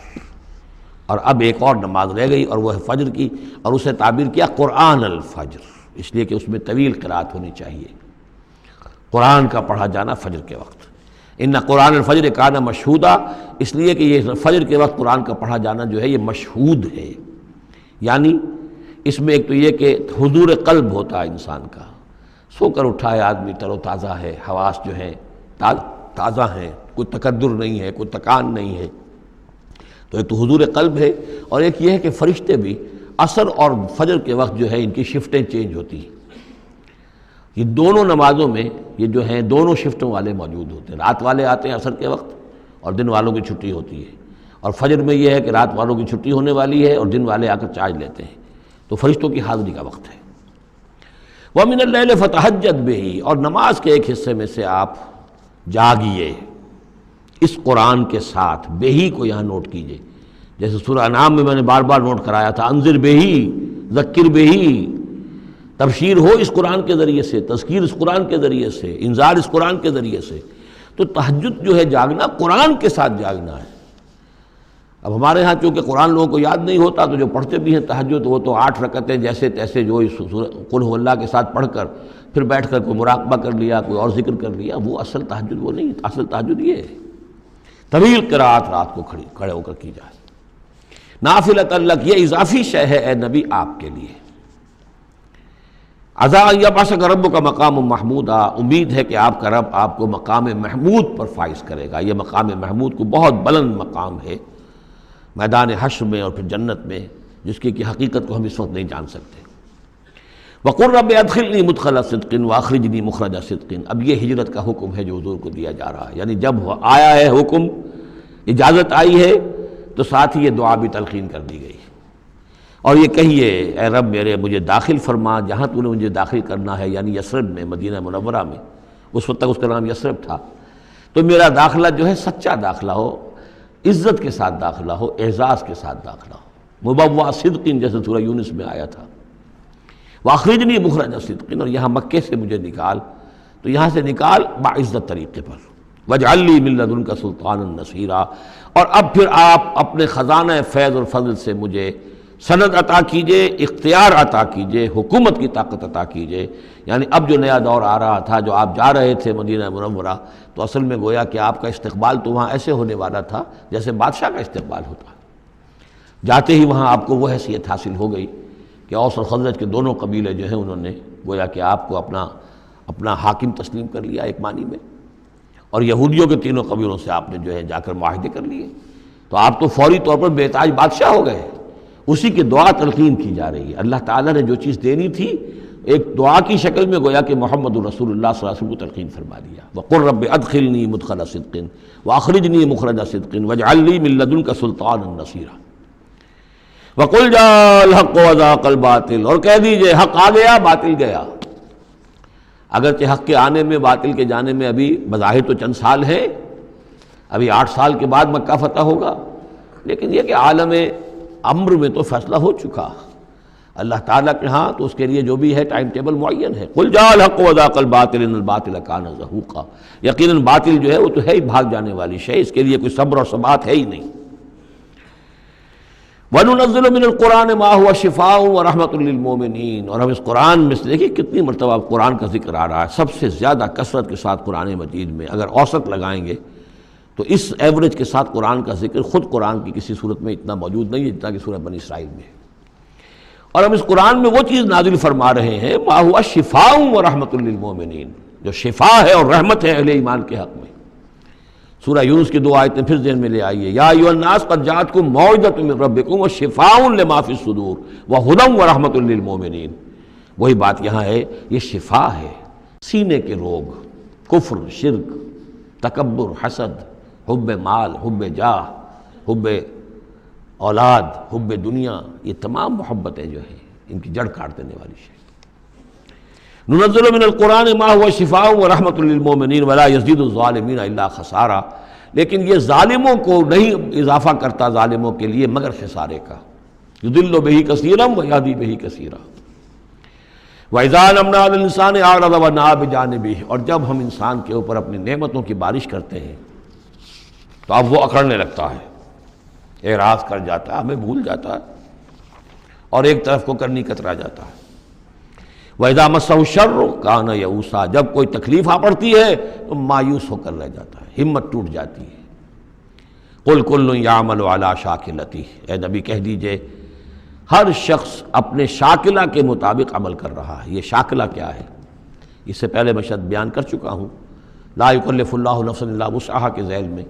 اور اب ایک اور نماز رہ گئی اور وہ ہے فجر کی، اور اسے تعبیر کیا قرآن الفجر، اس لیے کہ اس میں طویل قرات ہونی چاہیے، قرآن کا پڑھا جانا فجر کے وقت۔ ان قرآن الفجر کان مشہودا، اس لیے کہ یہ فجر کے وقت قرآن کا پڑھا جانا جو ہے یہ مشہود ہے، یعنی اس میں ایک تو یہ کہ حضور قلب ہوتا ہے انسان کا، سو کر اٹھا ہے آدمی، تر و تازہ ہے، حواس جو ہیں تازہ ہیں، کوئی تکدر نہیں ہے، کوئی تکان نہیں ہے، تو ایک تو حضور قلب ہے، اور ایک یہ ہے کہ فرشتے بھی عصر اور فجر کے وقت جو ہے ان کی شفٹیں چینج ہوتی ہیں۔ یہ دونوں نمازوں میں یہ جو ہیں دونوں شفٹوں والے موجود ہوتے ہیں، رات والے آتے ہیں عصر کے وقت اور دن والوں کی چھٹی ہوتی ہے، اور فجر میں یہ ہے کہ رات والوں کی چھٹی ہونے والی ہے اور دن والے آ کر چارج لیتے ہیں، تو فرشتوں کی حاضری کا وقت ہے۔ وَمِنَ اللَّيْلِ فَتَہَجَّدْ بِهِ، اور نماز کے ایک حصے میں سے آپ جاگیے اس قرآن کے ساتھ، بہی کو یہاں نوٹ کیجئے، جیسے سورہ انعام میں نے بار بار نوٹ کرایا تھا، انذر بہی ذکر بہی، تبشیر ہو اس قرآن کے ذریعے سے، تذکیر اس قرآن کے ذریعے سے، انذار اس قرآن کے ذریعے سے۔ تو تہجد جو ہے جاگنا قرآن کے ساتھ جاگنا ہے۔ اب ہمارے ہاں چونکہ قرآن لوگوں کو یاد نہیں ہوتا، تو جو پڑھتے بھی ہیں تہجد وہ تو 8 رکعتیں جیسے تیسے جو قل هو اللہ کے ساتھ پڑھ کر پھر بیٹھ کر کوئی مراقبہ کر لیا، کوئی اور ذکر کر لیا، وہ اصل تہجد وہ نہیں، اصل تہجد یہ ہے طویل قرات رات کو کھڑے ہو کر کی جائے۔ نافلۃ لک، یہ اضافی شے ہے اے نبی آپ کے لیے۔ عسیٰ ان یبعثک ربک مقام محمودا، امید ہے کہ آپ کا رب آپ کو مقام محمود پر فائز کرے گا۔ یہ مقام محمود کو بہت بلند مقام ہے میدان حشر میں اور پھر جنت میں، جس کی حقیقت کو ہم اس وقت نہیں جان سکتے۔ وَقُلْ رَبِّ أَدْخِلْنِي مُدْخَلَ صِدْقٍ وَأَخْرِجْنِي مُخْرَجَ صِدْقٍ، اب یہ ہجرت کا حکم ہے جو حضور کو دیا جا رہا ہے، یعنی جب آیا ہے حکم، اجازت آئی ہے، تو ساتھ ہی یہ دعا بھی تلقین کر دی گئی، اور یہ کہیے اے رب میرے مجھے داخل فرما جہاں تو نے مجھے داخل کرنا ہے، یعنی یثرب میں، مدینہ منورہ میں، اس وقت تک اس کا نام یثرب تھا، تو میرا داخلہ جو ہے سچا داخلہ ہو، عزت کے ساتھ داخلہ ہو، اعزاز کے ساتھ داخلہ ہو، مبوع صدق جیسے سورہ یونس میں آیا تھا، وَأَخْرِجْنِي مُخْرَجَ صِدْقٍ، اور یہاں مکے سے مجھے نکال، تو یہاں سے نکال باعزت طریقے پر، وَاجْعَلْ لِي مِن لَّدُنْكَ سُلْطَانًا نَصِيرًا، اور اب پھر آپ اپنے خزانہ فیض اور فضل سے مجھے سند عطا کیجئے، اختیار عطا کیجئے، حکومت کی طاقت عطا کیجئے۔ یعنی اب جو نیا دور آ رہا تھا، جو آپ جا رہے تھے مدینہ منورہ، تو اصل میں گویا کہ آپ کا استقبال تو وہاں ایسے ہونے والا تھا جیسے بادشاہ کا استقبال ہوتا ہے۔ جاتے ہی وہاں آپ کو وہ حیثیت حاصل ہو گئی کہ اوس اور خزرج کے دونوں قبیلے جو ہیں انہوں نے گویا کہ آپ کو اپنا حاکم تسلیم کر لیا ایک معنی میں، اور یہودیوں کے تینوں قبیلوں سے آپ نے جو ہے جا کر معاہدے کر لیے، تو آپ تو فوری طور پر بے تاج بادشاہ ہو گئے۔ اسی کی دعا تلقین کی جا رہی ہے، اللہ تعالیٰ نے جو چیز دینی تھی ایک دعا کی شکل میں گویا کہ محمد رسول اللہ صلی اللہ علیہ وسلم کو تلقین فرما دیا۔ وَقُلْ رَبِّ أَدْخِلْنِي مُدْخَلَ صِدْقٍ وَأَخْرِجْنِي مُخْرَجَ صِدْقٍ وَاجْعَلْ لِي مِن لَّدُنْكَ سُلْطَانًا نَصِيرًا۔ وَقُلْ جَاءَ الْحَقُّ وَزَهَقَ الْبَاطِلُ، اور کہہ دیجئے حق آ گیا باطل گیا۔ اگرچہ حق کے آنے میں باطل کے جانے میں ابھی بظاہر تو چند سال ہیں، ابھی 8 سال کے بعد مکہ فتح ہوگا، لیکن یہ کہ عالم امر میں تو فیصلہ ہو چکا اللہ تعالیٰ کے ہاں، تو اس کے لیے جو بھی ہے ٹائم ٹیبل معین ہے۔ قل جاء الحق وزهق الباطل ان الباطل کان زہوقا، یقیناً باطل جو ہے وہ تو ہے ہی بھاگ جانے والی شے، اس کے لیے کوئی صبر اور ثبات ہے ہی نہیں۔ وَنُنَزِّلُ مِنَ الْقُرْآنِ مَا هُوَ شِفَاءٌ وَرَحْمَةٌ لِّلْمُؤْمِنِينَ، اور ہم اس قرآن میں سے دیکھیے کتنی مرتبہ قرآن کا ذکر آ رہا ہے، سب سے زیادہ کثرت کے ساتھ قرآن مجید میں اگر اوسط لگائیں گے تو اس ایوریج کے ساتھ قرآن کا ذکر خود قرآن کی کسی صورت میں اتنا موجود نہیں ہے جتنا کہ سورہ بنی اسرائیل میں ہے۔ اور ہم اس قرآن میں وہ چیز نازل فرما رہے ہیں ما هو شفاء ورحمۃ للمؤمنین، جو شفا ہے اور رحمت ہے اہل ایمان کے حق میں۔ سورہ یونس کی 2 آیتیں پھر ذہن میں لے آئیے، یا ایھا الناس قد جاءتکم موعظۃ من ربکم وشفاء لما فی الصدور وہدی ورحمۃ للمؤمنین۔ وہی بات یہاں ہے، یہ شفا ہے سینے کے روگ، کفر، شرک، تکبر، حسد، حب مال، حب جاہ، حب اولاد، حب دنیا، یہ تمام محبتیں جو ہیں ان کی جڑ کاٹ دینے والی شے۔ ننزل من القرآن ما هو شفاء ورحمۃ للمؤمنین ولا یزید الظالمین الا خسارا، لیکن یہ ظالموں کو نہیں اضافہ کرتا ظالموں کے لیے مگر خسارے کا۔ یضل بہ کثیرا ویہدی بہ کثیرا۔ وَإِذَا أَنْعَمْنَا عَلَى الْإِنسَانِ أَعْرَضَ وَنَأَىٰ بِجَانِبِهِ، اور جب ہم انسان کے اوپر اپنی نعمتوں کی بارش کرتے ہیں تو اب وہ اکڑنے لگتا ہے، اعراض کر جاتا ہے، ہمیں بھول جاتا ہے اور ایک طرف کو کرنی کترا جاتا ہے۔ وَإِذَا مَسَّهُ الشَّرُّ كَانَ يَئُوسًا، جب کوئی تکلیف آ پڑتی ہے تو مایوس ہو کر رہ جاتا ہے، ہمت ٹوٹ جاتی ہے۔ قُلْ كُلٌّ يَعْمَلُ عَلَىٰ شَاكِلَتِهِ، اے نبی کہہ دیجئے ہر شخص اپنے شاکلہ کے مطابق عمل کر رہا ہے۔ یہ شاکلہ کیا ہے؟ اس سے پہلے میں شاید بیان کر چکا ہوں، لا یکلف اللہ نفسا الا وسعہا کے ذیل میں،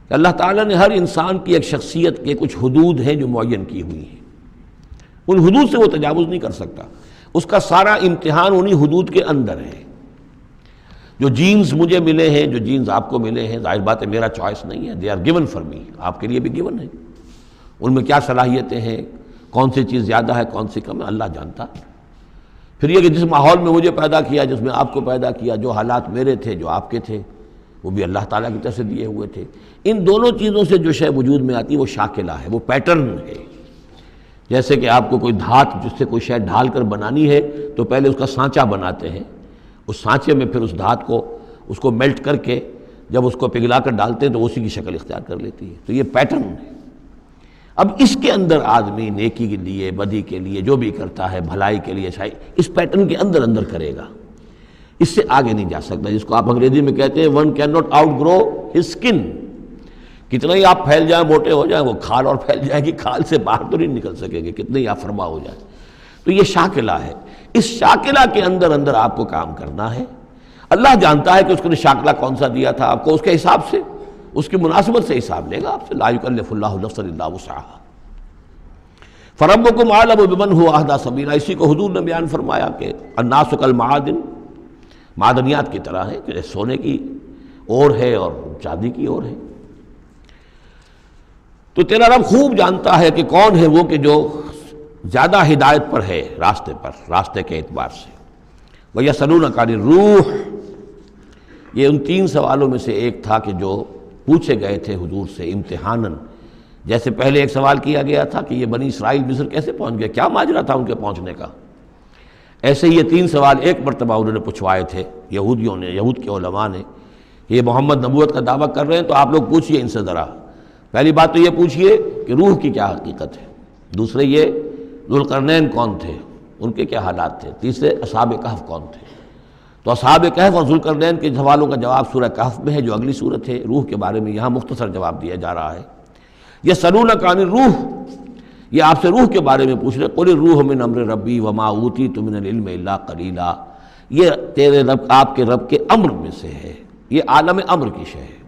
کہ اللہ تعالیٰ نے ہر انسان کی ایک شخصیت کے کچھ حدود ہیں جو معین کی ہوئی ہیں، ان حدود سے وہ تجاوز نہیں کر سکتا، اس کا سارا امتحان انہی حدود کے اندر ہے۔ جو جینز مجھے ملے ہیں، جو جینز آپ کو ملے ہیں، ظاہر بات ہے میرا چوائس نہیں ہے، they are given for me, آپ کے لیے بھی گیون ہے۔ ان میں کیا صلاحیتیں ہیں، کون سی چیز زیادہ ہے کون سی کم ہے، اللہ جانتا۔ پھر یہ کہ جس ماحول میں مجھے پیدا کیا، جس میں آپ کو پیدا کیا، جو حالات میرے تھے جو آپ کے تھے وہ بھی اللہ تعالیٰ کی طرف سے دیے ہوئے تھے۔ ان دونوں چیزوں سے جو شے وجود میں آتی ہے وہ شاکلہ ہے، وہ پیٹرن ہے۔ جیسے کہ آپ کو کوئی دھات جس سے کوئی شے ڈھال کر بنانی ہے تو پہلے اس کا سانچہ بناتے ہیں، اس سانچے میں پھر اس دھات کو اس کو میلٹ کر کے جب اس کو پگھلا کر ڈالتے ہیں تو اسی کی شکل اختیار کر لیتی ہے۔ تو یہ پیٹرن ہے۔ اب اس کے اندر آدمی نیکی کے لیے، بدی کے لیے، جو بھی کرتا ہے، بھلائی کے لیے، اس پیٹرن کے اندر اندر کرے گا، اس سے آگے نہیں جا سکتا، جس کو آپ انگریزی میں کہتے ہیں one can not outgrow his skin. کتنے ہی آپ پھیل جائیں، موٹے ہو جائیں، وہ کھال اور پھیل جائے گی، کھال سے باہر تو نہیں نکل سکیں گے، کتنے ہی آپ فرما ہو جائیں۔ تو یہ شاکلہ ہے، اس شاکلہ کے اندر اندر آپ کو کام کرنا ہے۔ اللہ جانتا ہے کہ اس نے شاکلہ کون سا دیا تھا آپ کو، اس کے حساب سے، اس کی مناسبت سے حساب لے گا آپ سے۔ لا یکلف اللہ نفسا الا وسعہا، فربکم اعلم بمن هو اہدی سبیلا۔ اسی کو حضور نے بیان فرمایا کہ الناس کالمعادن، معدنیات کی طرح ہے، کہ سونے کی اور ہے اور چاندی کی اور ہے۔ تو تیرا رب خوب جانتا ہے کہ کون ہے وہ کہ جو زیادہ ہدایت پر ہے، راستے پر، راستے کے اعتبار سے۔ وَيَسْأَلُونَكَ عَنِ الرُّوحِ، یہ ان 3 سوالوں میں سے ایک تھا کہ جو پوچھے گئے تھے حضور سے امتحاناً۔ جیسے پہلے ایک سوال کیا گیا تھا کہ یہ بنی اسرائیل مصر کیسے پہنچ گئے، کیا ماجرا تھا ان کے پہنچنے کا، ایسے ہی یہ 3 سوال ایک مرتبہ انہوں نے پوچھوائے تھے یہودیوں نے، یہود کے علماء نے، کہ یہ محمد نبوت کا دعویٰ کر رہے ہیں تو آپ لوگ پوچھئے ان سے ذرا، پہلی بات تو یہ پوچھئے کہ روح کی کیا حقیقت ہے، دوسرے یہ ذوالقرنین کون تھے، ان کے کیا حالات تھے، تیسرے اصحاب کہف کون تھے۔ تو اصحاب کہف اور ذوالقرنین کے سوالوں کا جواب سورہ کہف میں ہے جو اگلی سورت ہے۔ روح کے بارے میں یہاں مختصر جواب دیا جا رہا ہے۔ یسألونک عن الروح، یہ آپ سے روح کے بارے میں پوچھ رہے، قل الروح من امر ربی وما اوتیت من العلم الا قلیلا، یہ تیرے رب، آپ کے رب کے امر میں سے ہے، یہ عالم امر کی شے ہے،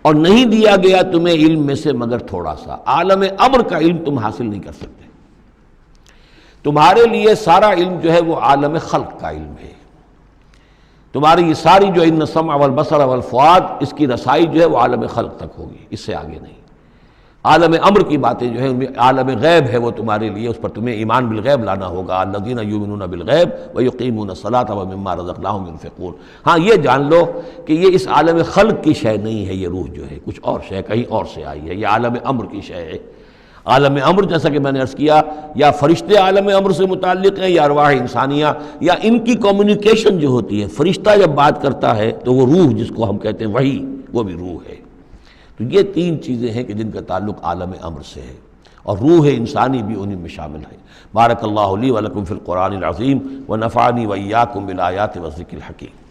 اور نہیں دیا گیا تمہیں علم میں سے مگر تھوڑا سا۔ عالم امر کا علم تم حاصل نہیں کر سکتے، تمہارے لیے سارا علم جو ہے وہ عالم خلق کا علم ہے۔ تمہاری یہ ساری جو ان السمع والبصر والفؤاد، اس کی رسائی جو ہے وہ عالم خلق تک ہوگی، اس سے آگے نہیں۔ عالم امر کی باتیں جو ہیں ان میں عالم غیب ہے، وہ تمہارے لیے اس پر تمہیں ایمان بالغیب لانا ہوگا۔ الذین یؤمنون بالغیب ویقیمون الصلاۃ ومما رزقناہم ينفقون۔ ہاں یہ جان لو کہ یہ اس عالم خلق کی شے نہیں ہے، یہ روح جو ہے کچھ اور شے، کہیں اور سے آئی ہے، یہ عالم امر کی شے ہے۔ عالم امر جیسا کہ میں نے عرض کیا، یا فرشتے عالم امر سے متعلق ہیں یا ارواح انسانیہ، یا ان کی کمیونیکیشن جو ہوتی ہے، فرشتہ جب بات کرتا ہے تو وہ روح جس کو ہم کہتے ہیں وحی، وہ بھی روح ہے۔ تو یہ 3 چیزیں ہیں کہ جن کا تعلق عالم امر سے ہے۔ اور روح انسانی بھی انہیں میں شامل ہے۔ بارک اللہ لی و لکم فی القرآن العظیم ونفعنی وإیاکم بالآیات والذکر الحکیم۔